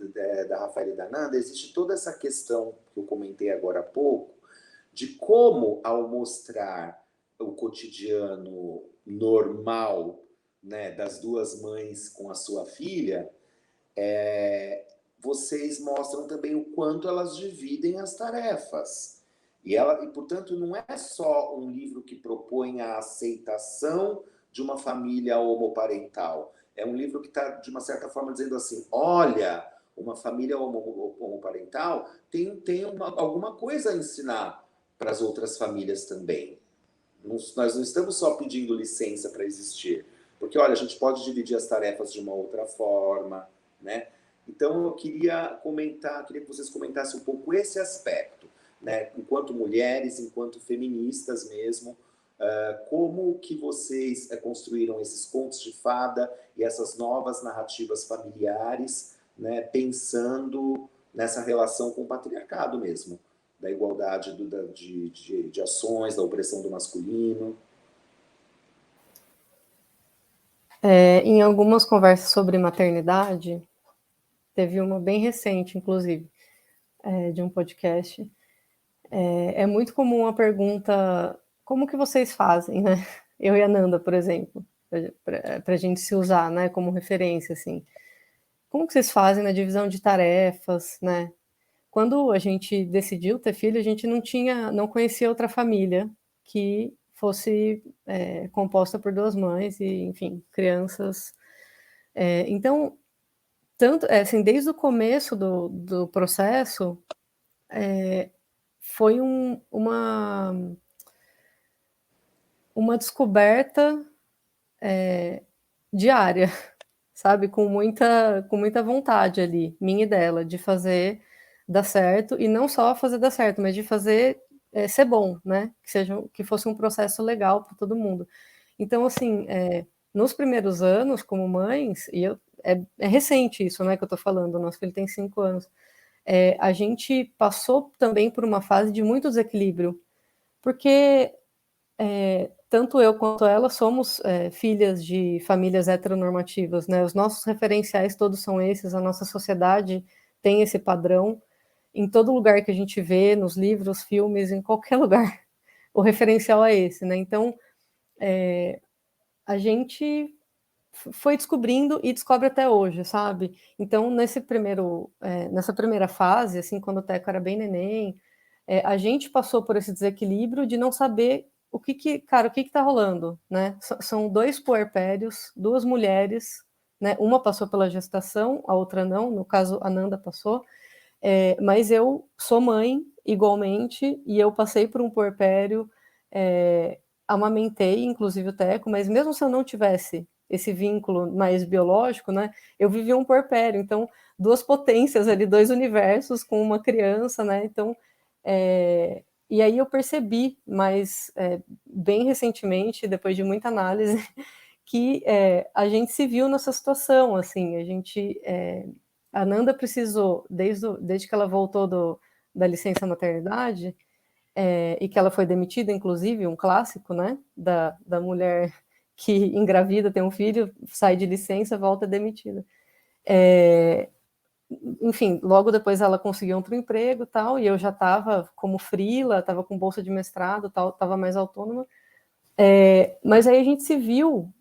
da Rafaela e da Nanda existe toda essa questão que eu comentei agora há pouco, de como, ao mostrar o cotidiano normal, né, das duas mães com a sua filha, vocês mostram também o quanto elas dividem as tarefas. E, portanto, não é só um livro que propõe a aceitação de uma família homoparental. É um livro que está, de uma certa forma, dizendo assim, olha, uma família homoparental tem alguma coisa a ensinar para as outras famílias também. Nós não estamos só pedindo licença para existir. Porque, olha, a gente pode dividir as tarefas de uma outra forma, né? Então, eu queria que vocês comentassem um pouco esse aspecto, né? Enquanto mulheres, enquanto feministas mesmo, como que vocês construíram esses contos de fada e essas novas narrativas familiares, né? Pensando nessa relação com o patriarcado mesmo, da igualdade de ações, da opressão do masculino. Em algumas conversas sobre maternidade, teve uma bem recente, inclusive, de um podcast. É muito comum a pergunta, como que vocês fazem, né? Eu e a Nanda, por exemplo, para a gente se usar, né, como referência, assim. Como que vocês fazem na divisão de tarefas, né? Quando a gente decidiu ter filho, a gente não conhecia outra família que fosse composta por duas mães e, enfim, crianças. Então, tanto assim, desde o começo do processo, foi uma descoberta diária, sabe? Com muita vontade ali, minha e dela, de fazer dar certo, e não só fazer dar certo, mas de fazer ser bom, né? Que fosse um processo legal para todo mundo. Então, assim, nos primeiros anos, como mães, e é recente isso, né, que eu tô falando, nosso filho tem 5 anos, a gente passou também por uma fase de muito desequilíbrio, porque tanto eu quanto ela somos filhas de famílias heteronormativas, né? Os nossos referenciais todos são esses, a nossa sociedade tem esse padrão. Em todo lugar que a gente vê, nos livros, filmes, em qualquer lugar, o referencial é esse, né? Então, a gente foi descobrindo e descobre até hoje, sabe? Então, nessa primeira fase, assim, quando o Teco era bem neném, a gente passou por esse desequilíbrio de não saber o que tá rolando, né? São 2 puerpérios, 2 mulheres, né? Uma passou pela gestação, a outra não, no caso, a Nanda passou, mas eu sou mãe, igualmente, e eu passei por um puerpério, amamentei, inclusive, o Teco, mas mesmo se eu não tivesse esse vínculo mais biológico, né, eu vivi um puerpério, então, 2 potências ali, 2 universos com uma criança, né, então, e aí eu percebi, mas bem recentemente, depois de muita análise, que a gente se viu nessa situação, assim, a Nanda precisou, desde que ela voltou da licença maternidade, e que ela foi demitida, inclusive, um clássico, né, da mulher que engravida, tem um filho, sai de licença, volta demitida. Enfim, logo depois ela conseguiu outro emprego e tal, e eu já estava como freela, estava com bolsa de mestrado, tal, estava mais autônoma, mas aí a gente se viu,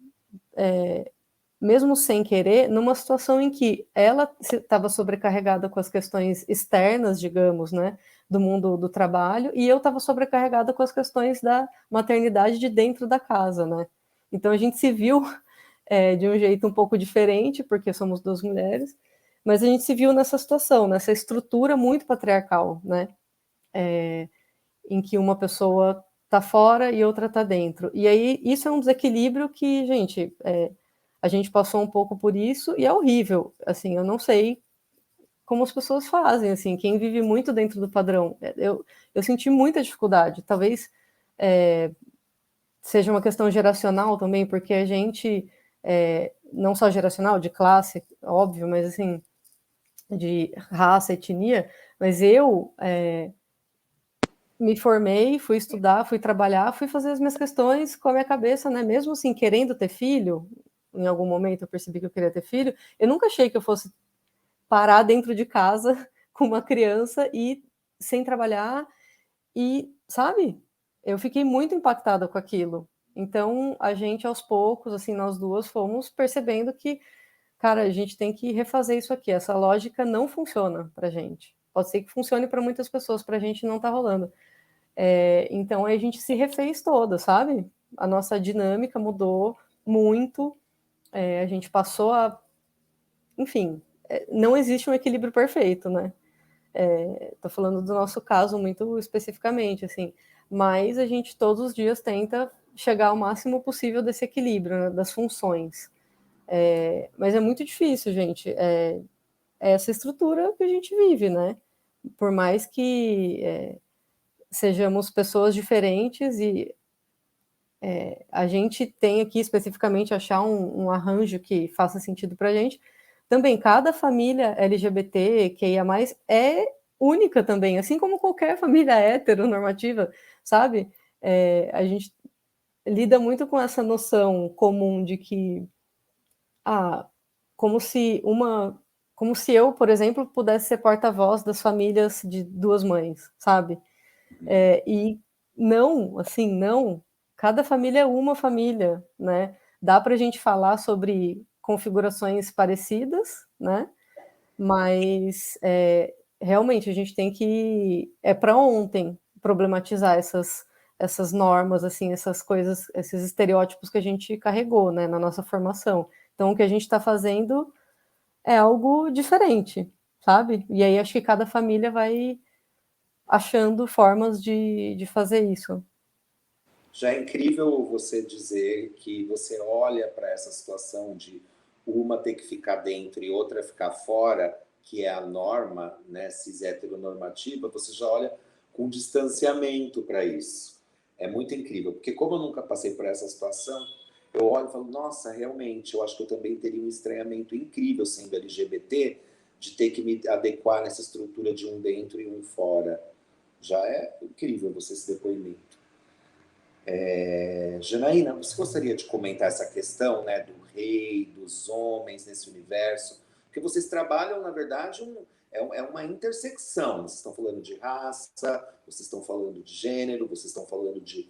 mesmo sem querer, numa situação em que ela estava sobrecarregada com as questões externas, digamos, né, do mundo do trabalho, e eu estava sobrecarregada com as questões da maternidade de dentro da casa, né. Então a gente se viu de um jeito um pouco diferente, porque somos 2 mulheres, mas a gente se viu nessa situação, nessa estrutura muito patriarcal, né, em que uma pessoa está fora e outra está dentro. E aí isso é um desequilíbrio que, gente, a gente passou um pouco por isso e é horrível. Assim, eu não sei como as pessoas fazem, assim, quem vive muito dentro do padrão. Eu senti muita dificuldade. Talvez seja uma questão geracional também, porque a gente, não só geracional, de classe, óbvio, mas assim, de raça, etnia, mas eu me formei, fui estudar, fui trabalhar, fui fazer as minhas questões com a minha cabeça, né? Mesmo assim, querendo ter filho, em algum momento eu percebi que eu queria ter filho, eu nunca achei que eu fosse parar dentro de casa com uma criança e sem trabalhar e, sabe? Eu fiquei muito impactada com aquilo. Então, a gente, aos poucos, assim, nós duas fomos percebendo que, cara, a gente tem que refazer isso aqui. Essa lógica não funciona pra gente. Pode ser que funcione para muitas pessoas, pra gente não tá rolando. Então, a gente se refez toda, sabe? A nossa dinâmica mudou muito. A gente passou a... Enfim, não existe um equilíbrio perfeito, né? Tô falando do nosso caso muito especificamente, assim. Mas a gente todos os dias tenta chegar ao máximo possível desse equilíbrio, né, das funções. Mas é muito difícil, gente. É essa estrutura que a gente vive, né? Por mais que sejamos pessoas diferentes e a gente tem que especificamente achar um arranjo que faça sentido para a gente, também cada família LGBT, QIA+, é única também, assim como qualquer família heteronormativa, sabe? A gente lida muito com essa noção comum de que, como se eu, por exemplo, pudesse ser porta-voz das famílias de 2 mães, sabe? E não, assim, não. Cada família é uma família, né? Dá para a gente falar sobre configurações parecidas, né? Mas realmente a gente tem que para ontem problematizar essas normas, assim, essas coisas, esses estereótipos que a gente carregou, né, na nossa formação. Então, o que a gente está fazendo é algo diferente, sabe? E aí acho que cada família vai achando formas de fazer isso. Já é incrível você dizer que você olha para essa situação de uma ter que ficar dentro e outra ficar fora, que é a norma, né, cis heteronormativa, você já olha com distanciamento para isso. É muito incrível, porque como eu nunca passei por essa situação, eu olho e falo, nossa, realmente, eu acho que eu também teria um estranhamento incrível sendo LGBT, de ter que me adequar nessa estrutura de um dentro e um fora. Já é incrível você esse depoimento. Janaína, você gostaria de comentar essa questão, né, do rei, dos homens nesse universo? Porque vocês trabalham, na verdade, é uma intersecção. Vocês estão falando de raça, vocês estão falando de gênero, vocês estão falando de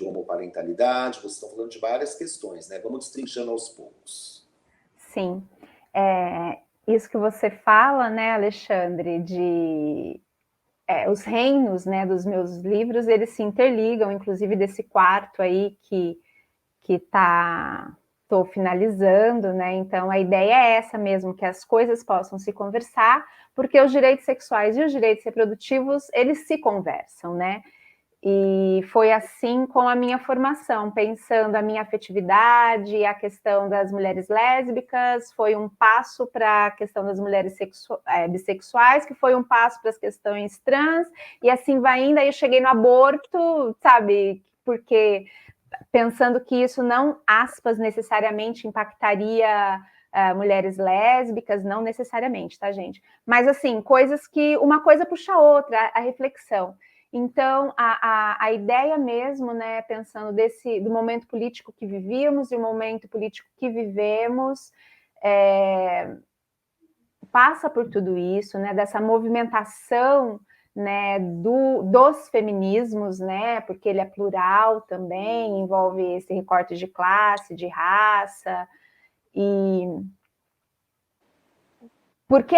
homoparentalidade, vocês estão falando de várias questões, né? Vamos destrinchando aos poucos. Sim. Isso que você fala, né, Alexandre, de... os reinos, né, dos meus livros, eles se interligam, inclusive desse quarto aí que estou finalizando, né? Então a ideia é essa mesmo, que as coisas possam se conversar, porque os direitos sexuais e os direitos reprodutivos, eles se conversam, né? E foi assim com a minha formação, pensando a minha afetividade, a questão das mulheres lésbicas, foi um passo para a questão das mulheres bissexuais, que foi um passo para as questões trans, e assim vai indo, aí eu cheguei no aborto, sabe, porque pensando que isso não, aspas, necessariamente impactaria mulheres lésbicas, não necessariamente, tá, gente? Mas assim, coisas que, uma coisa puxa a outra, a reflexão. Então, a ideia mesmo, né, pensando do momento político que vivíamos e o momento político que vivemos, passa por tudo isso, né, dessa movimentação, né, dos feminismos, né, porque ele é plural também, envolve esse recorte de classe, de raça, e... Porque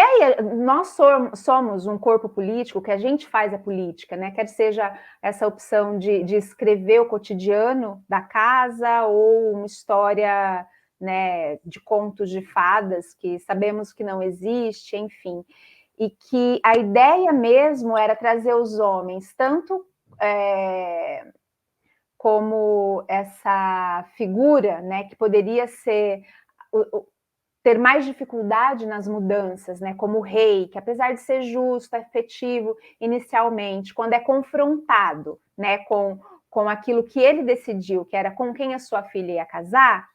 nós somos um corpo político, que a gente faz a política, né? Quer seja essa opção de escrever o cotidiano da casa ou uma história, né, de contos de fadas que sabemos que não existe, enfim. E que a ideia mesmo era trazer os homens, tanto como essa figura, né, que poderia ser... ter mais dificuldade nas mudanças, né, como o rei, que apesar de ser justo, afetivo inicialmente, quando é confrontado, né, com aquilo que ele decidiu, que era com quem a sua filha ia casar,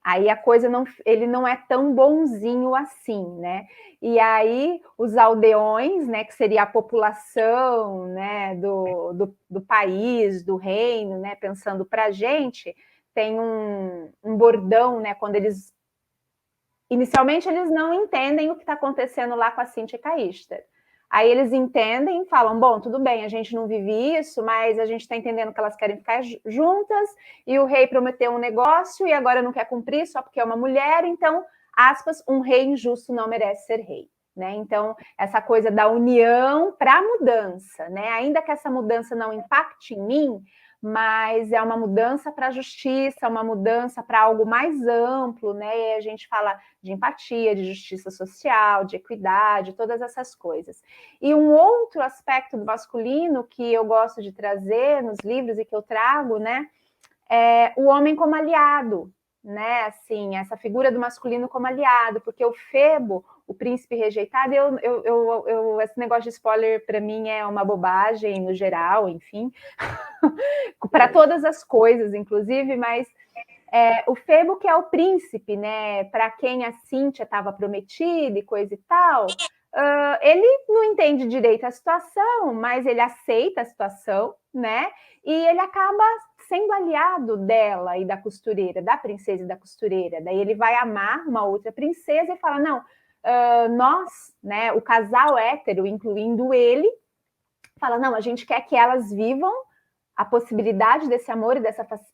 aí a coisa ele não é tão bonzinho assim, né? E aí os aldeões, né, que seria a população, né, do país, do reino, né, pensando para a gente, tem um bordão, né, quando eles... Inicialmente, eles não entendem o que está acontecendo lá com a Cíntia Caister. Aí eles entendem e falam, bom, tudo bem, a gente não vive isso, mas a gente está entendendo que elas querem ficar juntas, e o rei prometeu um negócio e agora não quer cumprir só porque é uma mulher, então, aspas, um rei injusto não merece ser rei. Né? Então, essa coisa da união para a mudança, né? Ainda que essa mudança não impacte em mim, mas é uma mudança para a justiça, uma mudança para algo mais amplo, né? E a gente fala de empatia, de justiça social, de equidade, todas essas coisas. E um outro aspecto do masculino que eu gosto de trazer nos livros e que eu trago, né, é o homem como aliado, né? Assim, essa figura do masculino como aliado, porque o Febo, o príncipe rejeitado, esse negócio de spoiler para mim é uma bobagem no geral, enfim, para todas as coisas, inclusive, mas o Febo, que é o príncipe, né, para quem a Cíntia estava prometida e coisa e tal, ele não entende direito a situação, mas ele aceita a situação, né, e ele acaba sendo aliado dela e da costureira, da princesa e da costureira. Daí ele vai amar uma outra princesa e fala, não, nós, né, o casal hétero, incluindo ele, fala, não, a gente quer que elas vivam a possibilidade desse amor e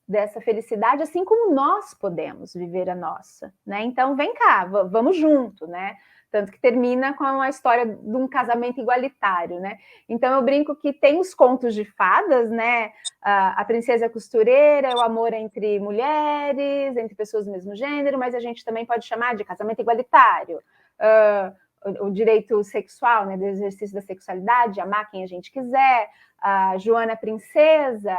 dessa felicidade, assim como nós podemos viver a nossa, né? Então, vem cá, vamos junto, né? Tanto que termina com a história de um casamento igualitário, né? Então, eu brinco que tem os contos de fadas, né? A princesa costureira, o amor entre mulheres, entre pessoas do mesmo gênero, mas a gente também pode chamar de casamento igualitário. O direito sexual, né, do exercício da sexualidade, amar quem a gente quiser. A Joana Princesa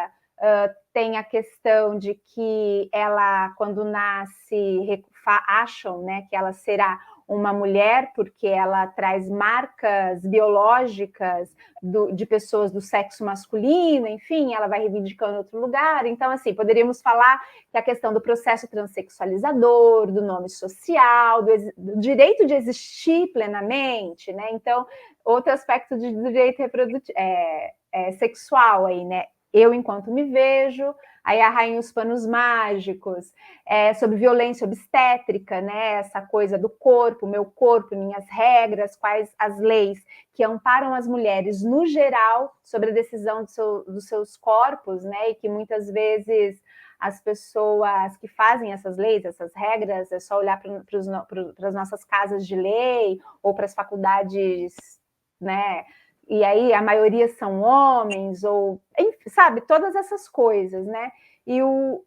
tem a questão de que ela, quando nasce, acham, né, que ela será uma mulher porque ela traz marcas biológicas de pessoas do sexo masculino, enfim, ela vai reivindicando outro lugar. Então, assim, poderíamos falar que a questão do processo transexualizador, do nome social, do direito de existir plenamente, né? Então, outro aspecto de direito reprodutivo, sexual aí, né? Eu, enquanto me vejo, aí a Rainha dos Panos Mágicos, sobre violência obstétrica, né? Essa coisa do corpo, meu corpo, minhas regras, quais as leis que amparam as mulheres, no geral, sobre a decisão dos seus corpos, né? E que muitas vezes as pessoas que fazem essas leis, essas regras, é só olhar para as nossas casas de lei ou para as faculdades, né? E aí a maioria são homens, ou enfim, sabe, todas essas coisas, né? E o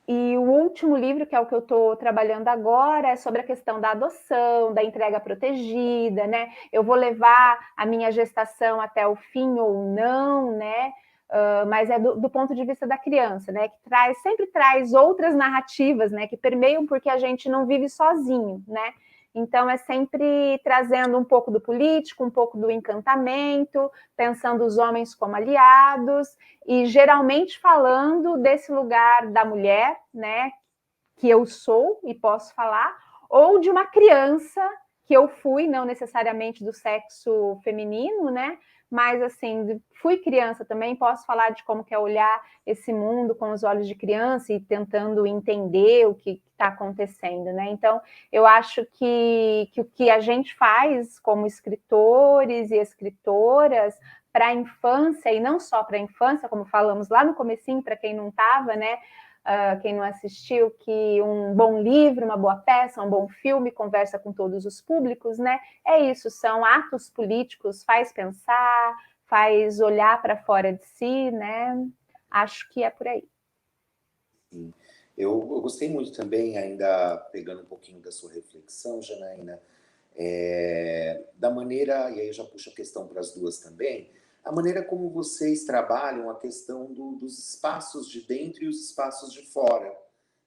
último livro, que é o que eu estou trabalhando agora, é sobre a questão da adoção, da entrega protegida, né? Eu vou levar a minha gestação até o fim ou não, né? Mas é do ponto de vista da criança, né? Que sempre traz outras narrativas, né? Que permeiam, porque a gente não vive sozinho, né? Então, é sempre trazendo um pouco do político, um pouco do encantamento, pensando os homens como aliados, e geralmente falando desse lugar da mulher, né, que eu sou e posso falar, ou de uma criança que eu fui, não necessariamente do sexo feminino, né, mas assim, fui criança também, posso falar de como que é olhar esse mundo com os olhos de criança e tentando entender o que está acontecendo, né? Então, eu acho que o que a gente faz como escritores e escritoras para a infância, e não só para a infância, como falamos lá no comecinho, para quem não estava, né? Quem não assistiu, que um bom livro, uma boa peça, um bom filme conversa com todos os públicos, né? É isso, são atos políticos, faz pensar, faz olhar para fora de si, né? Acho que é por aí. Sim. Eu gostei muito também, ainda pegando um pouquinho da sua reflexão, Janaína, da maneira, e aí eu já puxo a questão para as duas também, a maneira como vocês trabalham a questão dos espaços de dentro e os espaços de fora,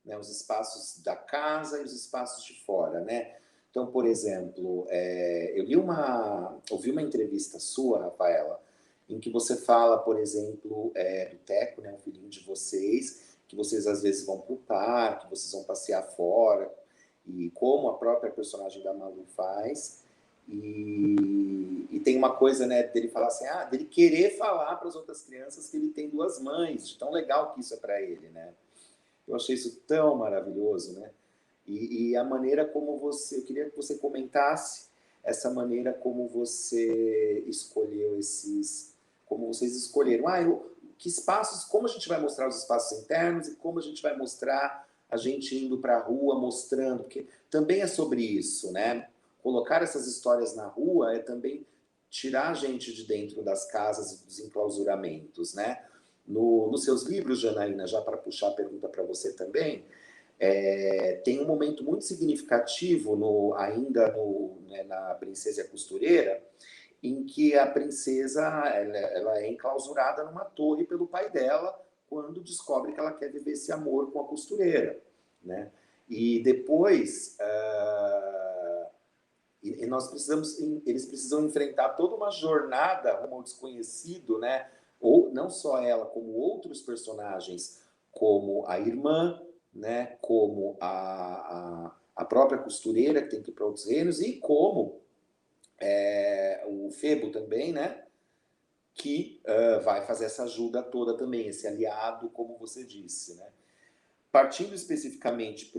né? Os espaços da casa e os espaços de fora, né? Então, por exemplo, eu ouvi uma entrevista sua, Rafaela, em que você fala, por exemplo, do Teco, né, o filhinho de vocês, que vocês às vezes vão para o parque, vocês vão passear fora, e como a própria personagem da Malu faz. E tem uma coisa, né, dele falar assim, dele querer falar para as outras crianças que ele tem duas mães, de tão legal que isso é para ele, né? Eu achei isso tão maravilhoso, né? E a maneira como eu queria que você comentasse essa maneira como você escolheu como vocês escolheram, que espaços, como a gente vai mostrar os espaços internos e como a gente vai mostrar a gente indo para a rua, mostrando, porque também é sobre isso, né? Colocar essas histórias na rua é também tirar a gente de dentro das casas e dos enclausuramentos, né? Nos seus livros, Janaína, já para puxar a pergunta para você também, tem um momento muito significativo na Princesa e a Costureira, em que a princesa ela é enclausurada numa torre pelo pai dela quando descobre que ela quer viver esse amor com a costureira, né? E depois eles precisam enfrentar toda uma jornada rumo ao desconhecido, né? Ou não só ela, como outros personagens, como a irmã, né? Como a própria costureira, que tem que ir para outros reinos, e como o Febo também, né? Que vai fazer essa ajuda toda também, esse aliado, como você disse, né? Partindo especificamente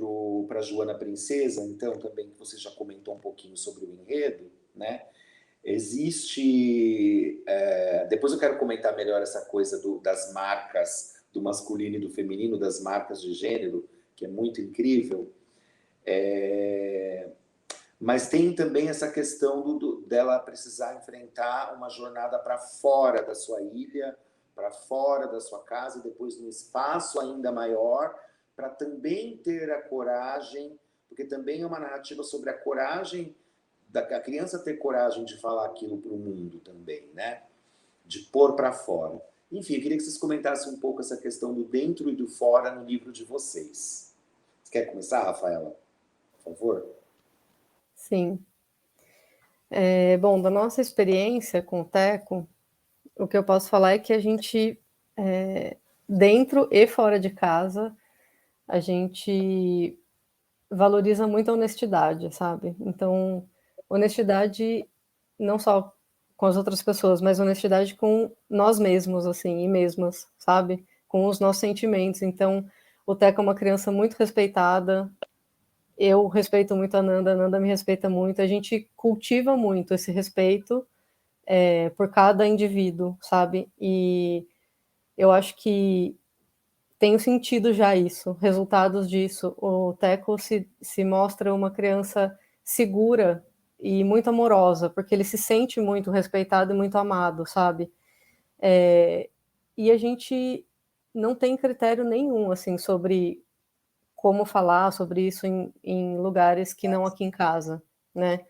para Joana Princesa, então, também que você já comentou um pouquinho sobre o enredo, né? Existe... depois eu quero comentar melhor essa coisa das marcas do masculino e do feminino, das marcas de gênero, que é muito incrível. Mas tem também essa questão dela precisar enfrentar uma jornada para fora da sua ilha, para fora da sua casa, e depois num espaço ainda maior, para também ter a coragem, porque também é uma narrativa sobre a coragem, da criança ter coragem de falar aquilo para o mundo também, né? De pôr para fora. Enfim, eu queria que vocês comentassem um pouco essa questão do dentro e do fora no livro de vocês. Você quer começar, Rafaela? Por favor. Sim. Bom, da nossa experiência com o Teco, o que eu posso falar é que a gente, dentro e fora de casa, a gente valoriza muito a honestidade, sabe? Então, honestidade não só com as outras pessoas, mas honestidade com nós mesmos, assim, e mesmas, sabe? Com os nossos sentimentos. Então, o Teco é uma criança muito respeitada, eu respeito muito a Nanda me respeita muito, a gente cultiva muito esse respeito por cada indivíduo, sabe? E eu acho que tenho sentido já isso, resultados disso. O Teco se mostra uma criança segura e muito amorosa, porque ele se sente muito respeitado e muito amado, sabe? E a gente não tem critério nenhum, assim, sobre como falar sobre isso em lugares que não aqui em casa, né?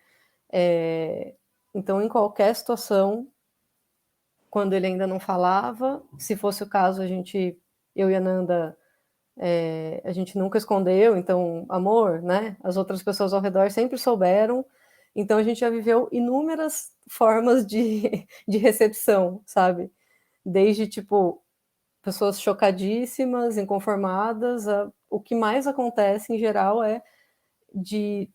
Então, em qualquer situação, quando ele ainda não falava, se fosse o caso, eu e a Nanda, a gente nunca escondeu, então, amor, né? As outras pessoas ao redor sempre souberam, então a gente já viveu inúmeras formas de recepção, sabe? Desde, tipo, pessoas chocadíssimas, inconformadas, o que mais acontece, em geral, é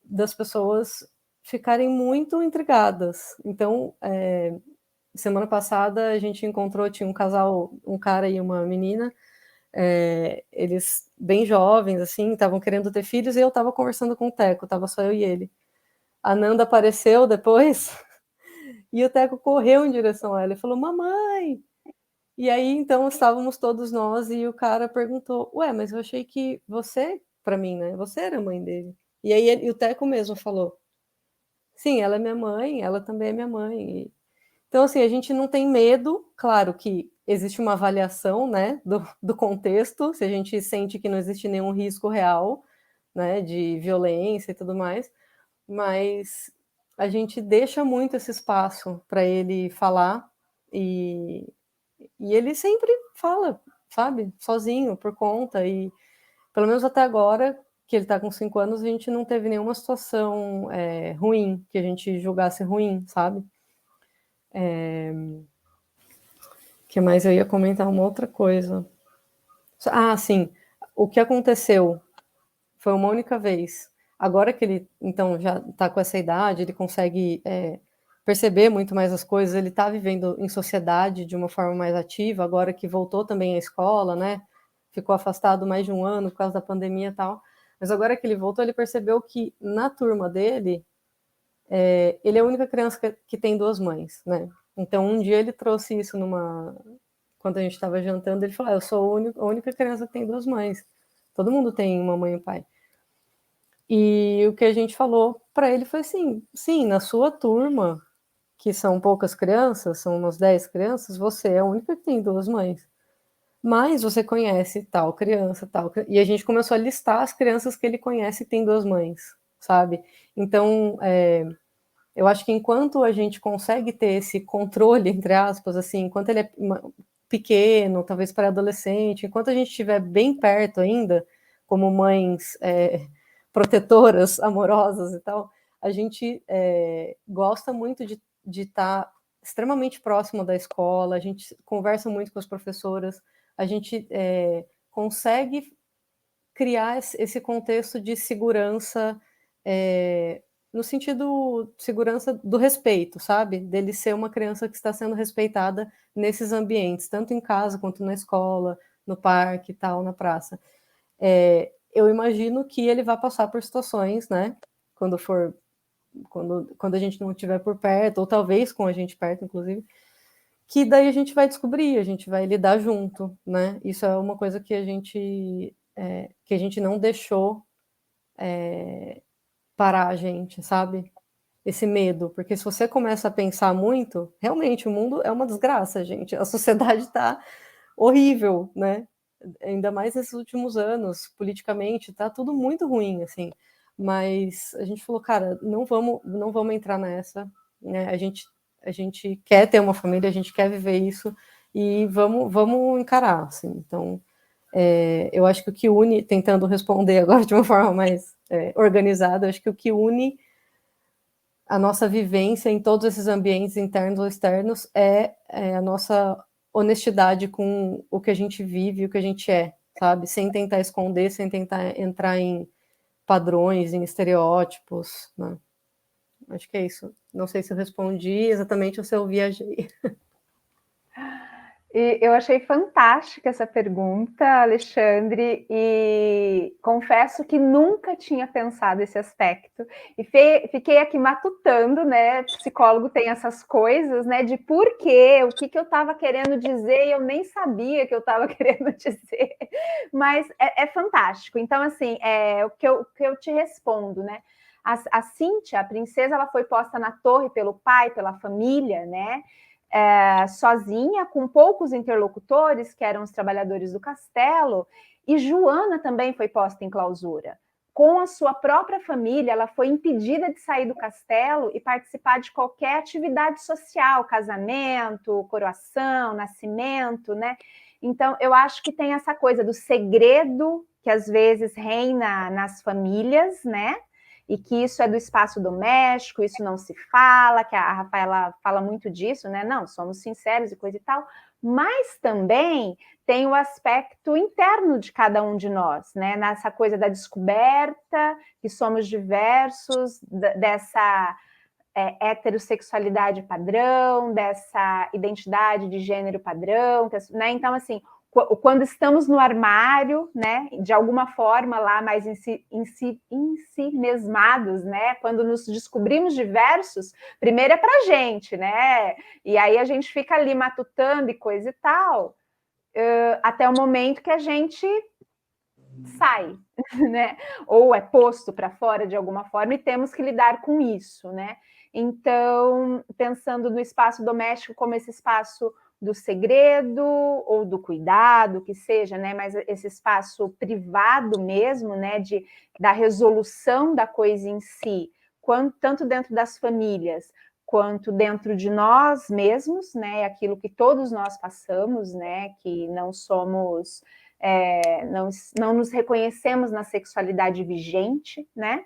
das pessoas ficarem muito intrigadas. Então, semana passada a gente encontrou, tinha um casal, um cara e uma menina, eles bem jovens, assim, estavam querendo ter filhos, e eu estava conversando com o Teco, estava só eu e ele. A Nanda apareceu depois, e o Teco correu em direção a ela e falou, mamãe! E aí, então, estávamos todos nós, e o cara perguntou, ué, mas eu achei que você, para mim, né, você era a mãe dele. E aí o Teco mesmo falou, sim, ela é minha mãe, ela também é minha mãe. Então, assim, a gente não tem medo, claro que existe uma avaliação, né, do contexto, se a gente sente que não existe nenhum risco real, né, de violência e tudo mais, mas a gente deixa muito esse espaço para ele falar, e ele sempre fala, sabe, sozinho, por conta, e pelo menos até agora, que ele está com 5 anos, a gente não teve nenhuma situação ruim, que a gente julgasse ruim, sabe? Que mais eu ia comentar uma outra coisa. Ah, sim, o que aconteceu foi uma única vez. Agora que ele, então, já está com essa idade, ele consegue perceber muito mais as coisas, ele está vivendo em sociedade de uma forma mais ativa, agora que voltou também à escola, né? Ficou afastado mais de 1 ano por causa da pandemia e tal. Mas agora que ele voltou, ele percebeu que na turma dele, ele é a única criança que tem 2 mães, né? Então, um dia ele trouxe isso quando a gente estava jantando, ele falou, eu sou a única criança que tem 2 mães. Todo mundo tem uma mãe e um pai. E o que a gente falou para ele foi assim, sim, na sua turma, que são poucas crianças, são umas 10 crianças, você é a única que tem 2 mães. Mas você conhece tal criança, tal... E a gente começou a listar as crianças que ele conhece que tem 2 mães, sabe? Então, eu acho que enquanto a gente consegue ter esse controle, entre aspas, assim, enquanto ele é pequeno, talvez para adolescente, enquanto a gente estiver bem perto ainda, como mães protetoras, amorosas e tal, a gente gosta muito de estar extremamente próximo da escola, a gente conversa muito com as professoras, a gente consegue criar esse contexto de segurança, no sentido de segurança do respeito, sabe? Dele ser uma criança que está sendo respeitada nesses ambientes, tanto em casa quanto na escola, no parque e tal, na praça. Eu imagino que ele vai passar por situações, né? Quando for quando a gente não estiver por perto, ou talvez com a gente perto, inclusive, que daí a gente vai descobrir, a gente vai lidar junto, né? Isso é uma coisa que a gente não deixou parar a gente, sabe? Esse medo, porque se você começa a pensar muito, realmente o mundo é uma desgraça, gente. A sociedade está horrível, né? Ainda mais nesses últimos anos, politicamente, tá tudo muito ruim, assim. Mas a gente falou, cara, não vamos entrar nessa, né? A gente quer ter uma família, a gente quer viver isso e vamos encarar, assim. Então, eu acho que o que une, tentando responder agora de uma forma mais organizada, acho que o que une a nossa vivência em todos esses ambientes internos ou externos é a nossa honestidade com o que a gente vive, o que a gente é, sabe? Sem tentar esconder, sem tentar entrar em padrões, em estereótipos, né? Acho que é isso. Não sei se eu respondi exatamente ou se eu viajei. E eu achei fantástica essa pergunta, Alexandre, e confesso que nunca tinha pensado esse aspecto. E fiquei aqui matutando, né? Psicólogo tem essas coisas, né? De por quê, o que eu estava querendo dizer e eu nem sabia que eu estava querendo dizer. Mas é fantástico. Então, assim, o que eu te respondo, né? A Cíntia, a princesa, ela foi posta na torre pelo pai, pela família, né? Sozinha, com poucos interlocutores, que eram os trabalhadores do castelo, e Joana também foi posta em clausura. Com a sua própria família, ela foi impedida de sair do castelo e participar de qualquer atividade social, casamento, coroação, nascimento, né? Então, eu acho que tem essa coisa do segredo que às vezes reina nas famílias, né? E que isso é do espaço doméstico, isso não se fala, que a Rafaela fala muito disso, né? Não, somos sinceros e coisa e tal, mas também tem o aspecto interno de cada um de nós, né? Nessa coisa da descoberta, que somos diversos, dessa heterossexualidade padrão, dessa identidade de gênero padrão, né? Então, assim, quando estamos no armário, né, de alguma forma lá mais em si mesmados, né, quando nos descobrimos diversos, primeiro é pra gente, né, e aí a gente fica ali matutando e coisa e tal, até o momento que a gente sai, né, ou é posto para fora de alguma forma e temos que lidar com isso, né. Então, pensando no espaço doméstico como esse espaço do segredo ou do cuidado, que seja, né? Mas esse espaço privado mesmo, né? Da resolução da coisa em si, tanto dentro das famílias quanto dentro de nós mesmos, né? Aquilo que todos nós passamos, né? Que não somos, não nos reconhecemos na sexualidade vigente, né?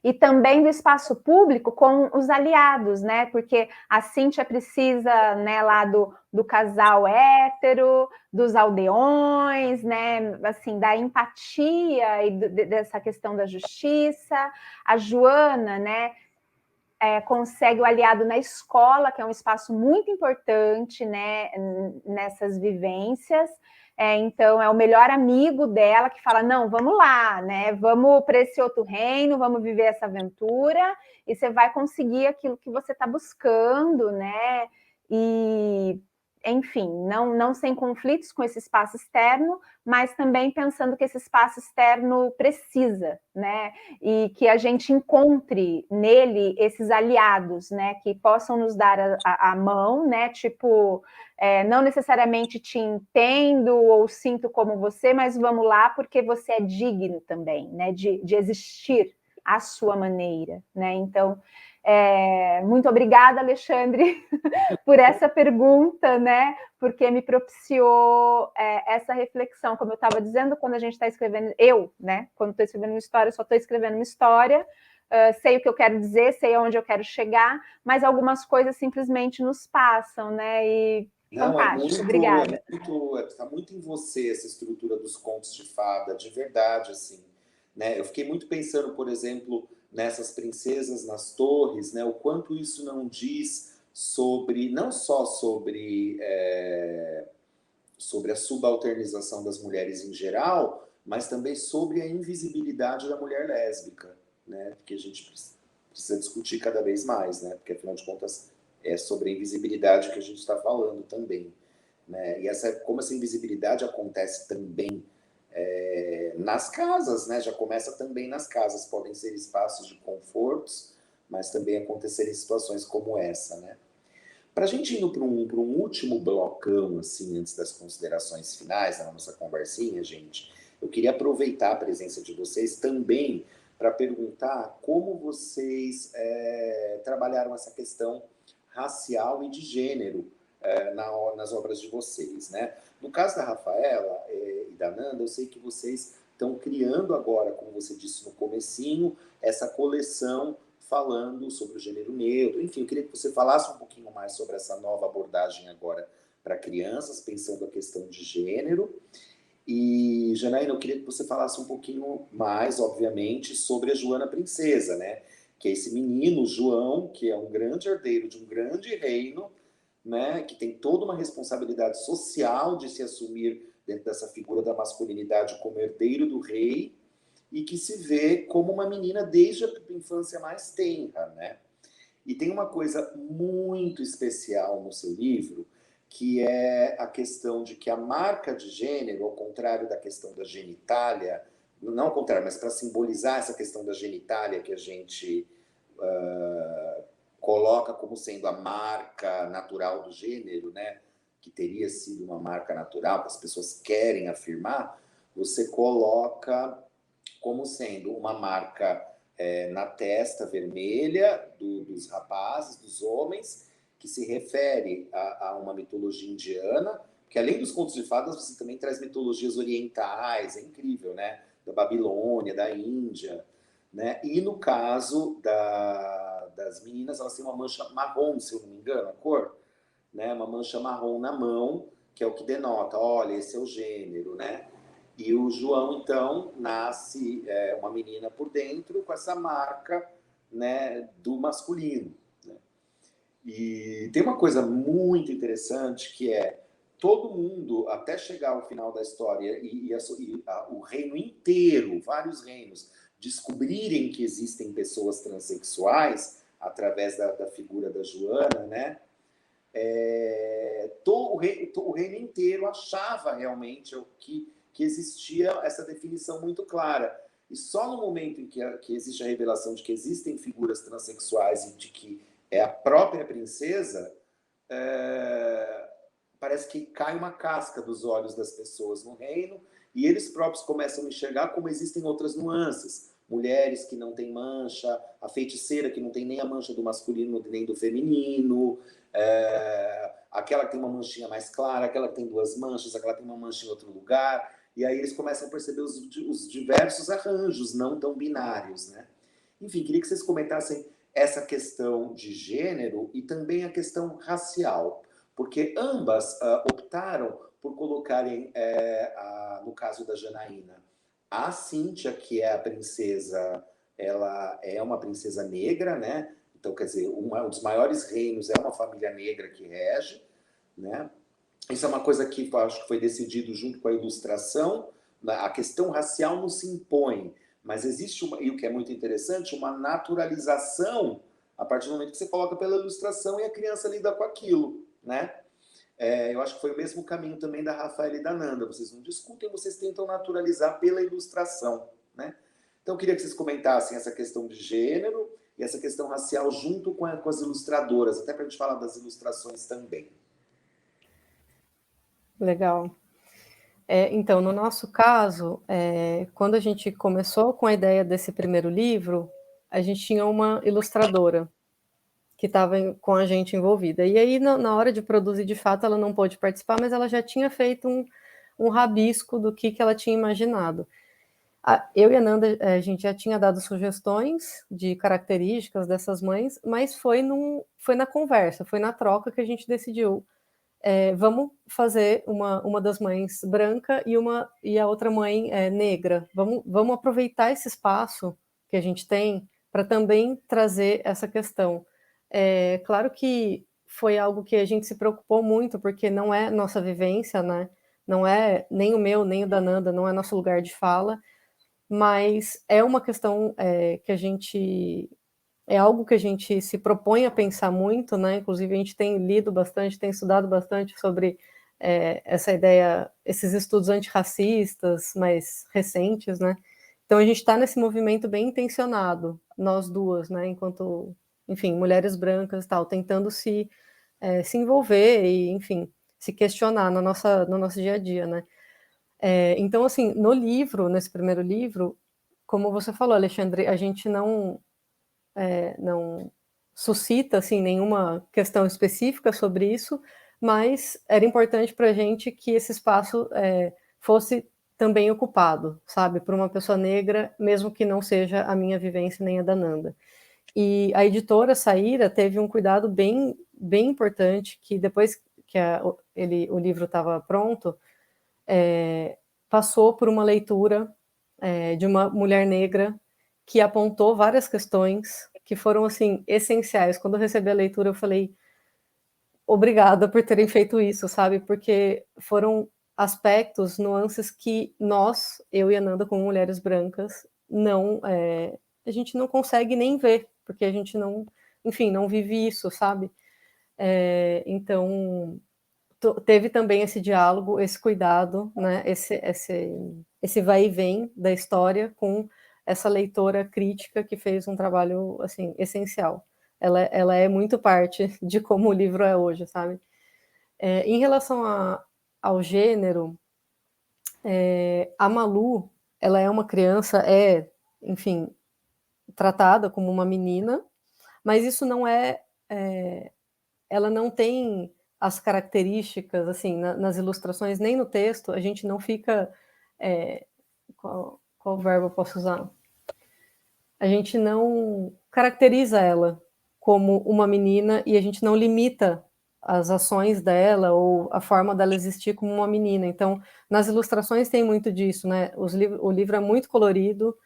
E também do espaço público com os aliados, né? Porque a Cíntia precisa, né, lá do casal hétero, dos aldeões, né? Assim, da empatia e dessa questão da justiça. A Joana, né? Consegue o aliado na escola, que é um espaço muito importante, né? Nessas vivências. Então, é o melhor amigo dela que fala, não, vamos lá, né? Vamos para esse outro reino, vamos viver essa aventura e você vai conseguir aquilo que você está buscando, né? E, enfim, não sem conflitos com esse espaço externo, mas também pensando que esse espaço externo precisa, né? E que a gente encontre nele esses aliados, né? Que possam nos dar a mão, né? Tipo, não necessariamente te entendo ou sinto como você, mas vamos lá porque você é digno também, né? De existir à sua maneira, né? Então, muito obrigada, Alexandre, por essa pergunta, né? Porque me propiciou essa reflexão. Como eu estava dizendo, quando a gente está escrevendo, né? Quando estou escrevendo uma história, eu só estou escrevendo uma história, sei o que eu quero dizer, sei aonde eu quero chegar, mas algumas coisas simplesmente nos passam, né? E fantástico, obrigada. Está muito em você essa estrutura dos contos de fada, de verdade, assim, né? Eu fiquei muito pensando, por exemplo, nessas princesas nas torres, né? O quanto isso não diz sobre, não só sobre a subalternização das mulheres em geral, mas também sobre a invisibilidade da mulher lésbica, né? Porque a gente precisa discutir cada vez mais, né? Porque, afinal de contas, é sobre a invisibilidade que a gente está falando também, né? E como essa invisibilidade acontece também nas casas, né? Já começa também nas casas, podem ser espaços de confortos, mas também acontecerem situações como essa, né? Para a gente indo para um último blocão, assim, antes das considerações finais da nossa conversinha, gente, eu queria aproveitar a presença de vocês também para perguntar como vocês trabalharam essa questão racial e de gênero nas obras de vocês, né? No caso da Rafaela e da Nanda, eu sei que vocês estão criando agora, como você disse no comecinho, essa coleção falando sobre o gênero neutro. Enfim, eu queria que você falasse um pouquinho mais sobre essa nova abordagem agora para crianças, pensando a questão de gênero. E, Janaína, eu queria que você falasse um pouquinho mais, obviamente, sobre a Joana Princesa, né? Que é esse menino, João, que é um grande herdeiro de um grande reino, né? Que tem toda uma responsabilidade social de se assumir dentro dessa figura da masculinidade como herdeiro do rei, e que se vê como uma menina desde a infância mais tenra, né? E tem uma coisa muito especial no seu livro, que é a questão de que a marca de gênero, ao contrário da questão da genitália, não ao contrário, mas para simbolizar essa questão da genitália que a gente coloca como sendo a marca natural do gênero, né? Que teria sido uma marca natural, que as pessoas querem afirmar, você coloca como sendo uma marca na testa vermelha dos rapazes, dos homens, que se refere a uma mitologia indiana, que além dos contos de fadas, você também traz mitologias orientais, é incrível, né? Da Babilônia, da Índia, né? E no caso das meninas, elas têm uma mancha marrom, se eu não me engano, a cor, né? Uma mancha marrom na mão, que é o que denota, olha, esse é o gênero, né? E o João, então, nasce uma menina por dentro com essa marca, né, do masculino, né? E tem uma coisa muito interessante que é todo mundo, até chegar ao final da história o reino inteiro, vários reinos, descobrirem que existem pessoas transexuais através da figura da Joana, né? O reino inteiro achava realmente que existia essa definição muito clara. E só no momento em que existe a revelação de que existem figuras transexuais e de que é a própria princesa, parece que cai uma casca dos olhos das pessoas no reino e eles próprios começam a enxergar como existem outras nuances. Mulheres que não têm mancha, a feiticeira que não tem nem a mancha do masculino nem do feminino, aquela que tem uma manchinha mais clara, aquela que tem duas manchas, aquela que tem uma mancha em outro lugar. E aí eles começam a perceber os diversos arranjos não tão binários, né? Enfim, queria que vocês comentassem essa questão de gênero e também a questão racial, porque ambas optaram por colocarem, no caso da Janaína, a Cíntia, que é a princesa, ela é uma princesa negra, né? Então, quer dizer, um dos maiores reinos é uma família negra que rege, né? Isso é uma coisa que acho que foi decidido junto com a ilustração. A questão racial não se impõe, mas existe, e o que é muito interessante, uma naturalização a partir do momento que você coloca pela ilustração e a criança lida com aquilo, né? Eu acho que foi o mesmo caminho também da Rafaela e da Nanda. Vocês não discutem, vocês tentam naturalizar pela ilustração, né? Então, eu queria que vocês comentassem essa questão de gênero e essa questão racial junto com as ilustradoras, até para a gente falar das ilustrações também. Legal. Então, no nosso caso, quando a gente começou com a ideia desse primeiro livro, a gente tinha uma ilustradora que estava com a gente envolvida. E aí, na hora de produzir, de fato, ela não pôde participar, mas ela já tinha feito um rabisco do que ela tinha imaginado. Eu e a Nanda, a gente já tinha dado sugestões de características dessas mães, mas foi na conversa, foi na troca que a gente decidiu. Vamos fazer uma das mães branca e a outra mãe negra. Vamos aproveitar esse espaço que a gente tem para também trazer essa questão. Claro que foi algo que a gente se preocupou muito, porque não é nossa vivência, né? Não é nem o meu, nem o da Nanda, não é nosso lugar de fala, mas é uma questão que a gente é algo que a gente se propõe a pensar muito, né? Inclusive a gente tem lido bastante, tem estudado bastante sobre essa ideia, esses estudos antirracistas mais recentes, né? Então a gente está nesse movimento bem intencionado, nós duas, né? Enquanto, enfim, mulheres brancas e tal, tentando se envolver e, enfim, se questionar no nosso dia a dia, né? Então, assim, no livro, nesse primeiro livro, como você falou, Alexandre, a gente não suscita, assim, nenhuma questão específica sobre isso, mas era importante para a gente que esse espaço fosse também ocupado, sabe, por uma pessoa negra, mesmo que não seja a minha vivência nem a da Nanda. E a editora Saíra teve um cuidado bem, bem importante, que depois que o livro estava pronto, passou por uma leitura de uma mulher negra que apontou várias questões que foram, assim, essenciais. Quando eu recebi a leitura, eu falei, obrigada por terem feito isso, sabe? Porque foram aspectos, nuances que nós, eu e a Nanda, como mulheres brancas, a gente não consegue nem ver, porque a gente não, enfim, não vive isso, sabe? Então, teve também esse diálogo, esse cuidado, né? Esse vai e vem da história com essa leitora crítica que fez um trabalho, assim, essencial. Ela é muito parte de como o livro é hoje, sabe? Em relação ao gênero, a Malu, ela é uma criança, enfim, tratada como uma menina, mas isso não ela não tem as características, assim, nas ilustrações, nem no texto, a gente não fica... Qual verbo eu posso usar? A gente não caracteriza ela como uma menina e a gente não limita as ações dela ou a forma dela existir como uma menina. Então, nas ilustrações tem muito disso, né? O livro é muito colorido,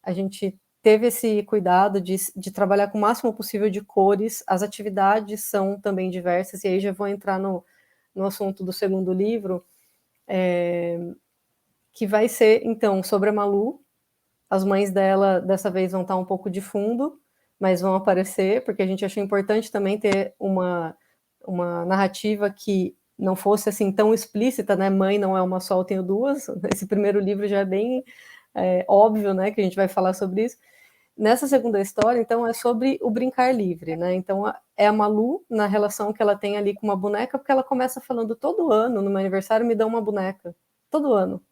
a gente teve esse cuidado de trabalhar com o máximo possível de cores, as atividades são também diversas, e aí já vou entrar no assunto do segundo livro, que vai ser, então, sobre a Malu. As mães dela, dessa vez, vão estar um pouco de fundo, mas vão aparecer, porque a gente achou importante também ter uma narrativa que não fosse, assim, tão explícita, né? Mãe não é uma só, eu tenho duas. Esse primeiro livro já é bem óbvio, né, que a gente vai falar sobre isso. Nessa segunda história, então, é sobre o brincar livre, né? Então, é a Malu na relação que ela tem ali com uma boneca, porque ela começa falando todo ano, no meu aniversário, me dá uma boneca. Todo ano.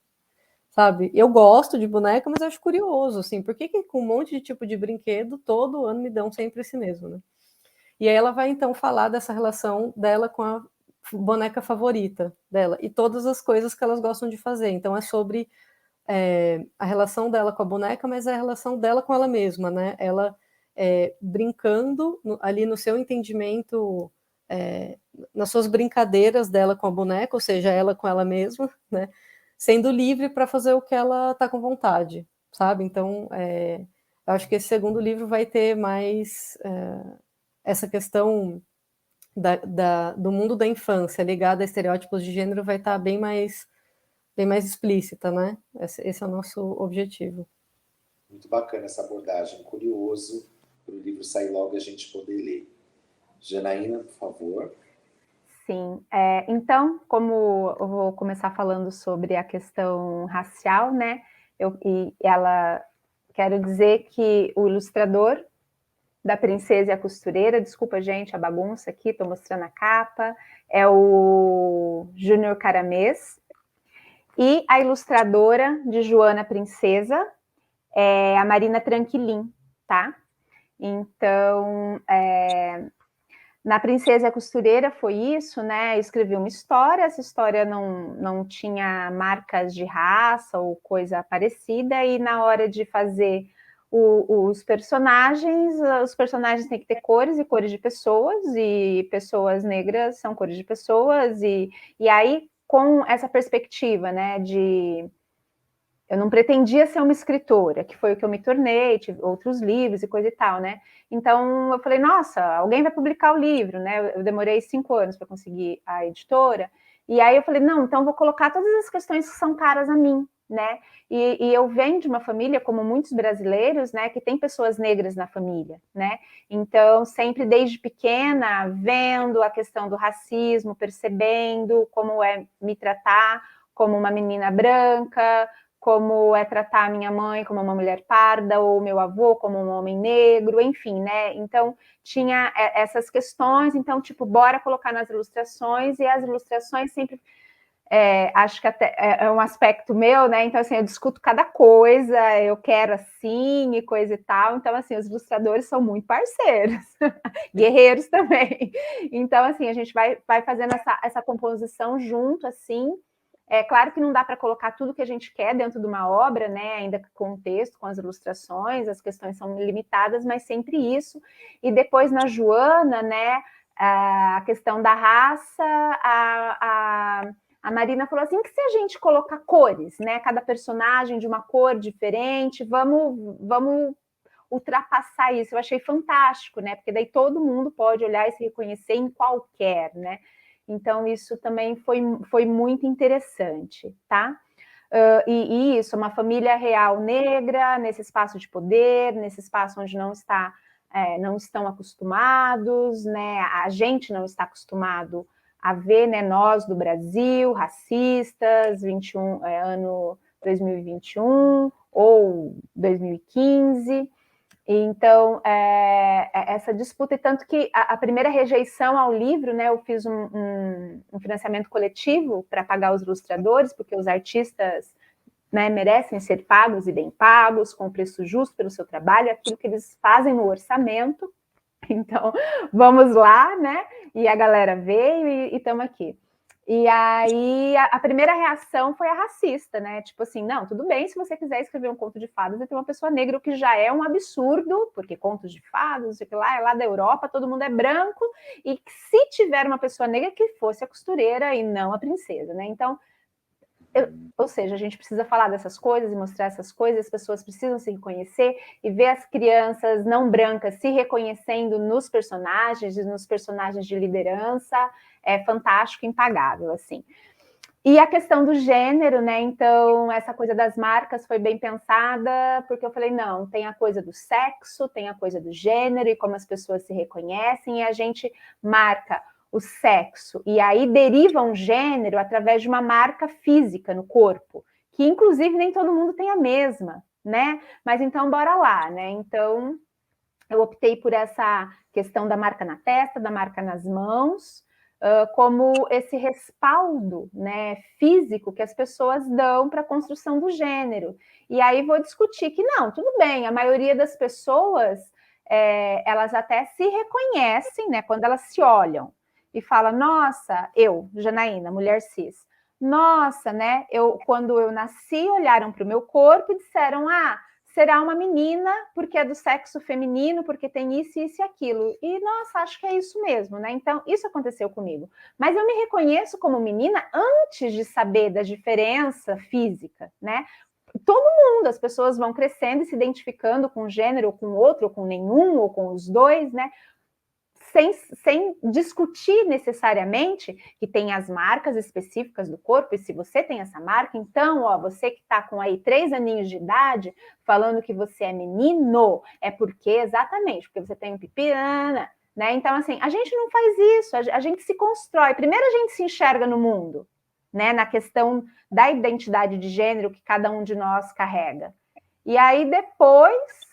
Sabe? Eu gosto de boneca, mas acho curioso, assim, por que com um monte de tipo de brinquedo, todo ano me dão sempre esse mesmo, né? E aí ela vai, então, falar dessa relação dela com a boneca favorita dela, e todas as coisas que elas gostam de fazer. Então, é sobre a relação dela com a boneca, mas é a relação dela com ela mesma, né? Ela brincando ali no seu entendimento, nas suas brincadeiras dela com a boneca, ou seja, ela com ela mesma, né? Sendo livre para fazer o que ela está com vontade, sabe? Então, eu acho que esse segundo livro vai ter mais essa questão do mundo da infância ligada a estereótipos de gênero, vai estar bem mais explícita, né? Esse é o nosso objetivo. Muito bacana essa abordagem, curioso para o livro sair logo e a gente poder ler. Janaína, por favor. Sim, então, como eu vou começar falando sobre a questão racial, né, quero dizer que o ilustrador da Princesa e a Costureira, desculpa, gente, a bagunça aqui, estou mostrando a capa, é o Júnior Caramês, e a ilustradora de Joana Princesa é a Marina Tranquilin, tá? Então, na Princesa e a Costureira foi isso, né? Eu escrevi uma história, essa história não tinha marcas de raça ou coisa parecida, e na hora de fazer os personagens têm que ter cores e cores de pessoas, e pessoas negras são cores de pessoas, e aí com essa perspectiva, né, eu não pretendia ser uma escritora, que foi o que eu me tornei, tive outros livros e coisa e tal, né? Então, eu falei, nossa, alguém vai publicar o livro, né? Eu demorei 5 anos para conseguir a editora, e aí eu falei, não, então vou colocar todas as questões que são caras a mim, né? E eu venho de uma família, como muitos brasileiros, né, que tem pessoas negras na família, né? Então, sempre desde pequena, vendo a questão do racismo, percebendo como é me tratar como uma menina branca, como é tratar a minha mãe como uma mulher parda, ou meu avô como um homem negro, enfim, né? Então, tinha essas questões, então, tipo, bora colocar nas ilustrações, e as ilustrações sempre... acho que até é um aspecto meu, né? Então, assim, eu discuto cada coisa, eu quero assim e coisa e tal. Então, assim, os ilustradores são muito parceiros, guerreiros também. Então, assim, a gente vai fazendo essa composição junto, assim. É claro que não dá para colocar tudo que a gente quer dentro de uma obra, né? Ainda com o texto, com as ilustrações, as questões são limitadas, mas sempre isso. E depois na Joana, né? A questão da raça, a Marina falou assim, que se a gente colocar cores, né? Cada personagem de uma cor diferente, vamos ultrapassar isso. Eu achei fantástico, né? Porque daí todo mundo pode olhar e se reconhecer em qualquer, né? Então, isso também foi muito interessante, tá? E isso, uma família real negra, nesse espaço de poder, nesse espaço onde não estão acostumados, né? A gente não está acostumado a ver, né, nós do Brasil, racistas, ano 2021 ou 2015. Então, essa disputa, e tanto que a primeira rejeição ao livro, né, eu fiz um financiamento coletivo para pagar os ilustradores, porque os artistas, né, merecem ser pagos e bem pagos, com preço justo pelo seu trabalho, aquilo que eles fazem no orçamento. Então, vamos lá, né? E a galera veio e estamos aqui. E aí, a primeira reação foi a racista, né? Tipo assim, não, tudo bem se você quiser escrever um conto de fadas e ter uma pessoa negra, o que já é um absurdo, porque contos de fadas, é lá da Europa, todo mundo é branco, e se tiver uma pessoa negra, que fosse a costureira e não a princesa, né? Então, ou seja, a gente precisa falar dessas coisas e mostrar essas coisas, as pessoas precisam se reconhecer e ver as crianças não brancas se reconhecendo nos personagens e nos personagens de liderança, é fantástico, impagável, assim. E a questão do gênero, né? Então, essa coisa das marcas foi bem pensada, porque eu falei, não, tem a coisa do sexo, tem a coisa do gênero e como as pessoas se reconhecem, e a gente marca o sexo, e aí deriva um gênero através de uma marca física no corpo, que inclusive nem todo mundo tem a mesma, né? Mas então, bora lá, né? Então, eu optei por essa questão da marca na testa, da marca nas mãos, como esse respaldo, né, físico que as pessoas dão para a construção do gênero. E aí vou discutir que não, tudo bem, a maioria das pessoas, elas até se reconhecem, né, quando elas se olham, e fala, nossa, eu, Janaína, mulher cis, nossa, né, quando eu nasci, olharam para o meu corpo e disseram, será uma menina, porque é do sexo feminino, porque tem isso, isso e aquilo. E, nossa, acho que é isso mesmo, né? Então, isso aconteceu comigo. Mas eu me reconheço como menina antes de saber da diferença física, né? Todo mundo, as pessoas vão crescendo e se identificando com um gênero, ou com outro, ou com nenhum, ou com os dois, né? Sem discutir necessariamente que tem as marcas específicas do corpo, e se você tem essa marca, então, você que está com aí 3 aninhos de idade, falando que você é menino, é porque você tem um pipirana, né? Então, assim, a gente não faz isso, a gente se constrói. Primeiro a gente se enxerga no mundo, né? Na questão da identidade de gênero que cada um de nós carrega. E aí, depois...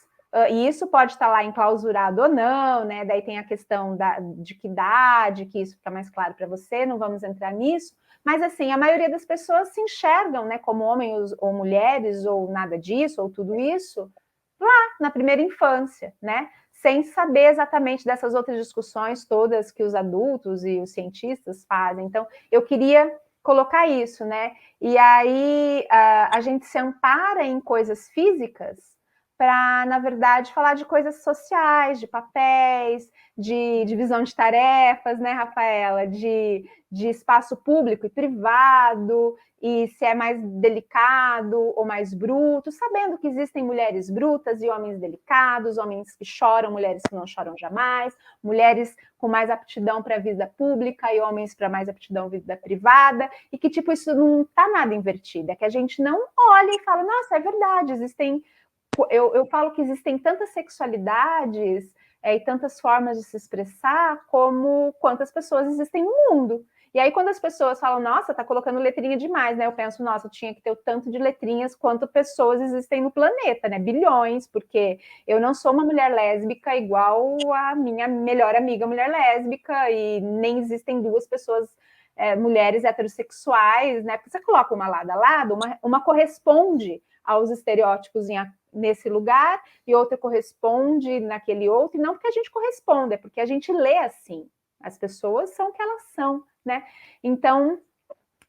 e isso pode estar lá enclausurado ou não, né? Daí tem a questão de que idade, que isso fica mais claro para você, não vamos entrar nisso. Mas, assim, a maioria das pessoas se enxergam, né, como homens ou mulheres, ou nada disso, ou tudo isso, lá na primeira infância, né? Sem saber exatamente dessas outras discussões todas que os adultos e os cientistas fazem. Então, eu queria colocar isso, né? E aí a gente se ampara em coisas físicas para, na verdade, falar de coisas sociais, de papéis, de divisão de tarefas, né, Rafaela? De espaço público e privado, e se é mais delicado ou mais bruto, sabendo que existem mulheres brutas e homens delicados, homens que choram, mulheres que não choram jamais, mulheres com mais aptidão para a vida pública e homens para mais aptidão para a vida privada, e que, tipo, isso não está nada invertido, é que a gente não olha e fala, nossa, é verdade, existem... Eu falo que existem tantas sexualidades e tantas formas de se expressar como quantas pessoas existem no mundo. E aí, quando as pessoas falam, nossa, tá colocando letrinha demais, né? Eu penso, nossa, tinha que ter o tanto de letrinhas quanto pessoas existem no planeta, né? Bilhões, porque eu não sou uma mulher lésbica igual a minha melhor amiga mulher lésbica, e nem existem duas pessoas, mulheres heterossexuais, né? Porque você coloca uma lado a lado, uma corresponde aos estereótipos nesse lugar, e outra corresponde naquele outro, e não porque a gente corresponde, é porque a gente lê assim. As pessoas são o que elas são, né? Então,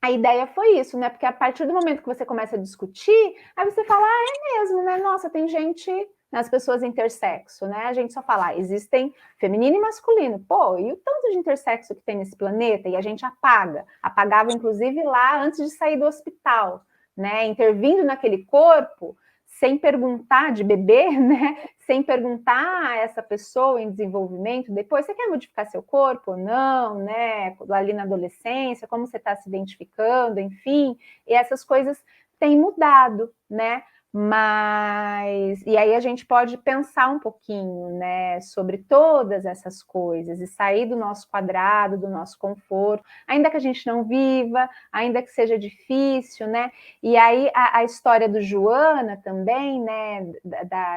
a ideia foi isso, né? Porque a partir do momento que você começa a discutir, aí você fala, é mesmo, né? Nossa, tem gente, as pessoas intersexo, né? A gente só fala, existem feminino e masculino. Pô, e o tanto de intersexo que tem nesse planeta? E a gente apagava, inclusive, lá antes de sair do hospital, né? Intervindo naquele corpo, sem perguntar de bebê, né? Sem perguntar a essa pessoa em desenvolvimento, depois, você quer modificar seu corpo ou não, né? Ali na adolescência, como você está se identificando, enfim, e essas coisas têm mudado, né? Mas, e aí a gente pode pensar um pouquinho, né, sobre todas essas coisas e sair do nosso quadrado, do nosso conforto, ainda que a gente não viva, ainda que seja difícil, né? E aí a história do Joana também, né,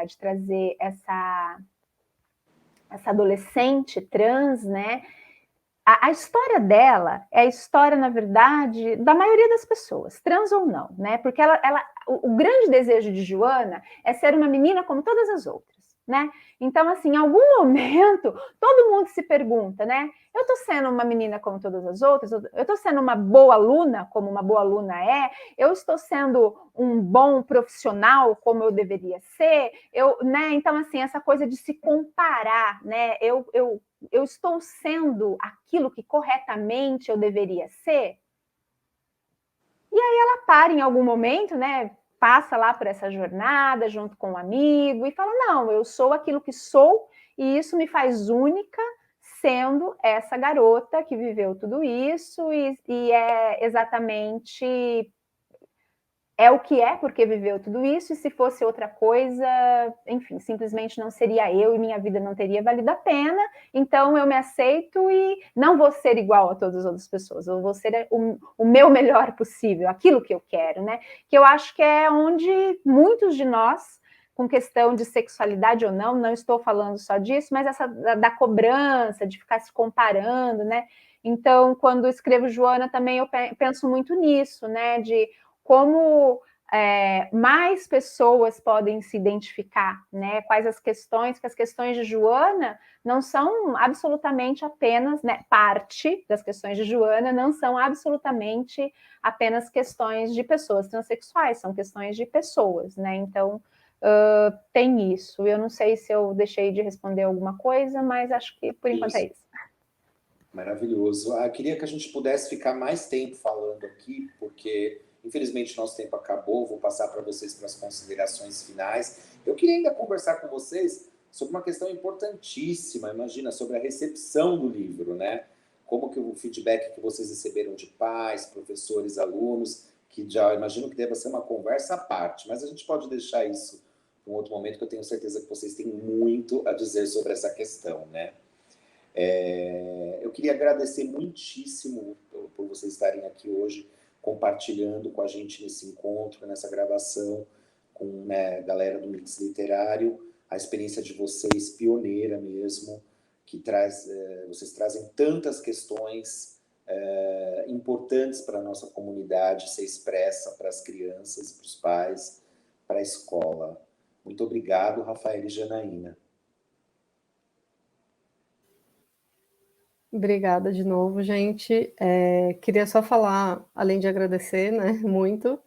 de trazer essa adolescente trans, né? A história dela é a história, na verdade, da maioria das pessoas, trans ou não, né? Porque o grande desejo de Joana é ser uma menina como todas as outras, né? Então, assim, em algum momento, todo mundo se pergunta, né? Eu estou sendo uma menina como todas as outras? Eu estou sendo uma boa aluna, como uma boa aluna é? Eu estou sendo um bom profissional, como eu deveria ser? Né? Então, assim, essa coisa de se comparar, né? Eu estou sendo aquilo que corretamente eu deveria ser? E aí ela para em algum momento, né? Passa lá por essa jornada junto com um amigo e fala, não, eu sou aquilo que sou e isso me faz única sendo essa garota que viveu tudo isso e é exatamente... É o que é, porque viveu tudo isso, e se fosse outra coisa, enfim, simplesmente não seria eu e minha vida não teria valido a pena, então eu me aceito e não vou ser igual a todas as outras pessoas, eu vou ser o meu melhor possível, aquilo que eu quero, né? Que eu acho que é onde muitos de nós, com questão de sexualidade ou não estou falando só disso, mas essa da cobrança, de ficar se comparando, né? Então, quando escrevo Joana também eu penso muito nisso, né? De como mais pessoas podem se identificar, né? Quais as questões, que as questões de Joana não são absolutamente apenas, né? Parte das questões de Joana não são absolutamente apenas questões de pessoas transexuais, são questões de pessoas, né? Então, tem isso. Eu não sei se eu deixei de responder alguma coisa, mas acho que por enquanto é isso. Maravilhoso. Queria que a gente pudesse ficar mais tempo falando aqui, porque infelizmente nosso tempo acabou. Vou passar para vocês para as considerações finais. Eu queria ainda conversar com vocês sobre uma questão importantíssima, imagina, sobre a recepção do livro, né? Como que o feedback que vocês receberam de pais, professores, alunos, que já imagino que deva ser uma conversa à parte, mas a gente pode deixar isso para um outro momento, que eu tenho certeza que vocês têm muito a dizer sobre essa questão, né? Eu queria agradecer muitíssimo por vocês estarem aqui hoje, compartilhando com a gente nesse encontro, nessa gravação, com, né, a galera do Mix Literário, a experiência de vocês, pioneira mesmo, que vocês trazem tantas questões importantes para a nossa comunidade ser expressa para as crianças, para os pais, para a escola. Muito obrigado, Rafaela e Janaína. Obrigada de novo, gente. Queria só falar, além de agradecer, né, muito,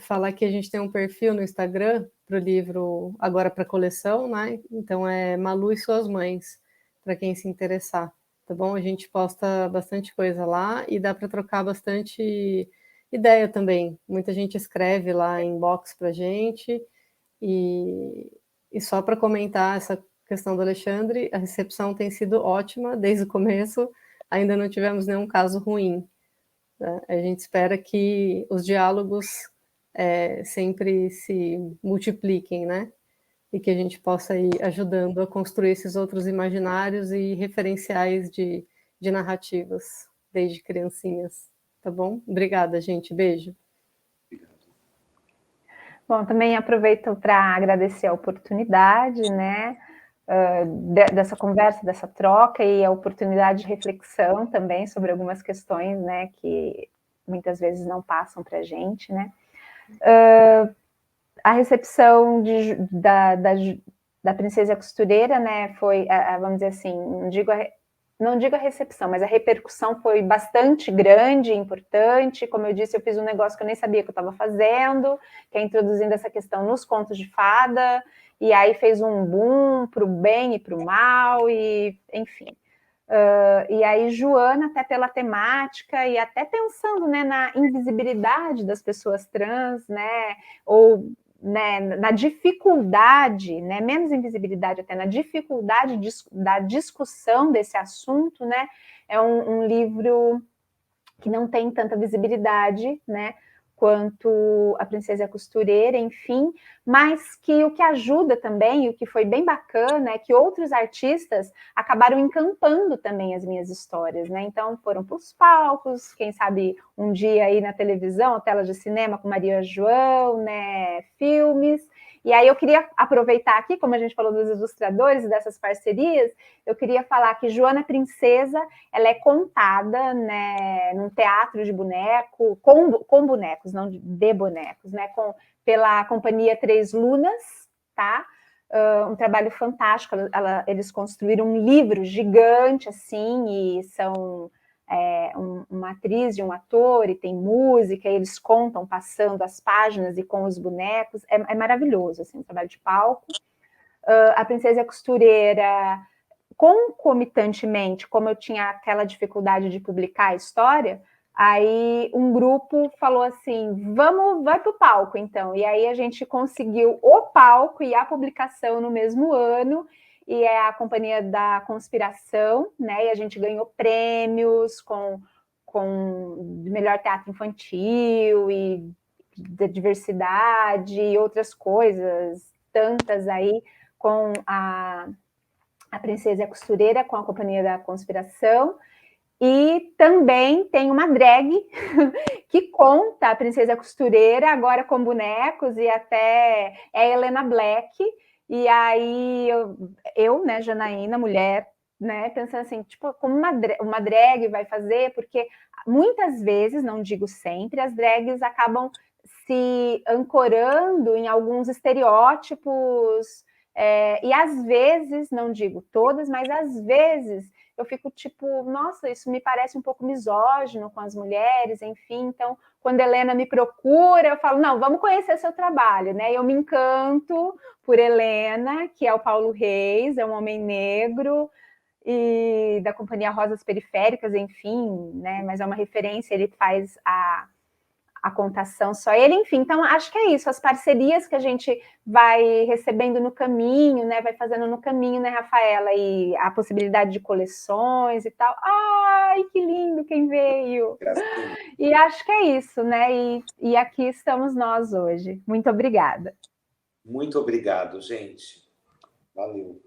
falar que a gente tem um perfil no Instagram para o livro, agora para a coleção, né? Então é Malu e Suas Mães, para quem se interessar, tá bom? A gente posta bastante coisa lá e dá para trocar bastante ideia também. Muita gente escreve lá em inbox para gente e só para comentar essa questão do Alexandre, a recepção tem sido ótima desde o começo, ainda não tivemos nenhum caso ruim. Né? A gente espera que os diálogos sempre se multipliquem, né? E que a gente possa ir ajudando a construir esses outros imaginários e referenciais de narrativas desde criancinhas, tá bom? Obrigada, gente. Beijo. Bom, também aproveito para agradecer a oportunidade, né, dessa conversa, dessa troca e a oportunidade de reflexão também sobre algumas questões, né, que muitas vezes não passam para a gente, né. A recepção da Princesa Costureira, né, foi, vamos dizer assim, não digo a recepção, mas a repercussão foi bastante grande, importante. Como eu disse, eu fiz um negócio que eu nem sabia que eu estava fazendo, que é introduzindo essa questão nos contos de fada, e aí fez um boom para o bem e para o mal, e enfim. E aí Joana, até pela temática, e até pensando, né, na invisibilidade das pessoas trans, né, ou né, na dificuldade, né, menos invisibilidade até, na dificuldade da discussão desse assunto, né, é um livro que não tem tanta visibilidade, né, quanto A Princesa Costureira, enfim, mas que o que ajuda também, o que foi bem bacana, é que outros artistas acabaram encampando também as minhas histórias, né, então foram para os palcos, quem sabe um dia aí na televisão, tela de cinema com Maria João, né, filmes. E aí eu queria aproveitar aqui, como a gente falou dos ilustradores e dessas parcerias, eu queria falar que Joana Princesa, ela é contada, né, num teatro de boneco, com bonecos, não de bonecos, né, pela companhia Três Lunas, tá? Um trabalho fantástico, eles construíram um livro gigante, assim, e são... uma atriz e um ator, e tem música, e eles contam passando as páginas e com os bonecos, é maravilhoso, assim, um trabalho de palco. A Princesa Costureira, concomitantemente, como eu tinha aquela dificuldade de publicar a história, aí um grupo falou assim, vai para o palco, então, e aí a gente conseguiu o palco e a publicação no mesmo ano, e é a Companhia da Conspiração, né? E a gente ganhou prêmios com melhor teatro infantil e da diversidade e outras coisas, tantas aí, com a Princesa Costureira, com a Companhia da Conspiração. E também tem uma drag que conta a Princesa Costureira, agora com bonecos, e até é a Helena Black. E aí eu, né, Janaína, mulher, né, pensando assim, tipo, como uma drag vai fazer, porque muitas vezes, não digo sempre, as drags acabam se ancorando em alguns estereótipos, e às vezes, não digo todas, mas às vezes eu fico tipo, nossa, isso me parece um pouco misógino com as mulheres, enfim, então quando a Helena me procura, eu falo, não, vamos conhecer seu trabalho, né? Eu me encanto por Helena, que é o Paulo Reis, é um homem negro, e da Companhia Rosas Periféricas, enfim, né? Mas é uma referência, ele faz a contação só ele, enfim, então acho que é isso, as parcerias que a gente vai recebendo no caminho, né, vai fazendo no caminho, né, Rafaela, e a possibilidade de coleções e tal, ai, que lindo quem veio, e acho que é isso, né, e aqui estamos nós hoje, muito obrigada. Muito obrigado, gente, valeu.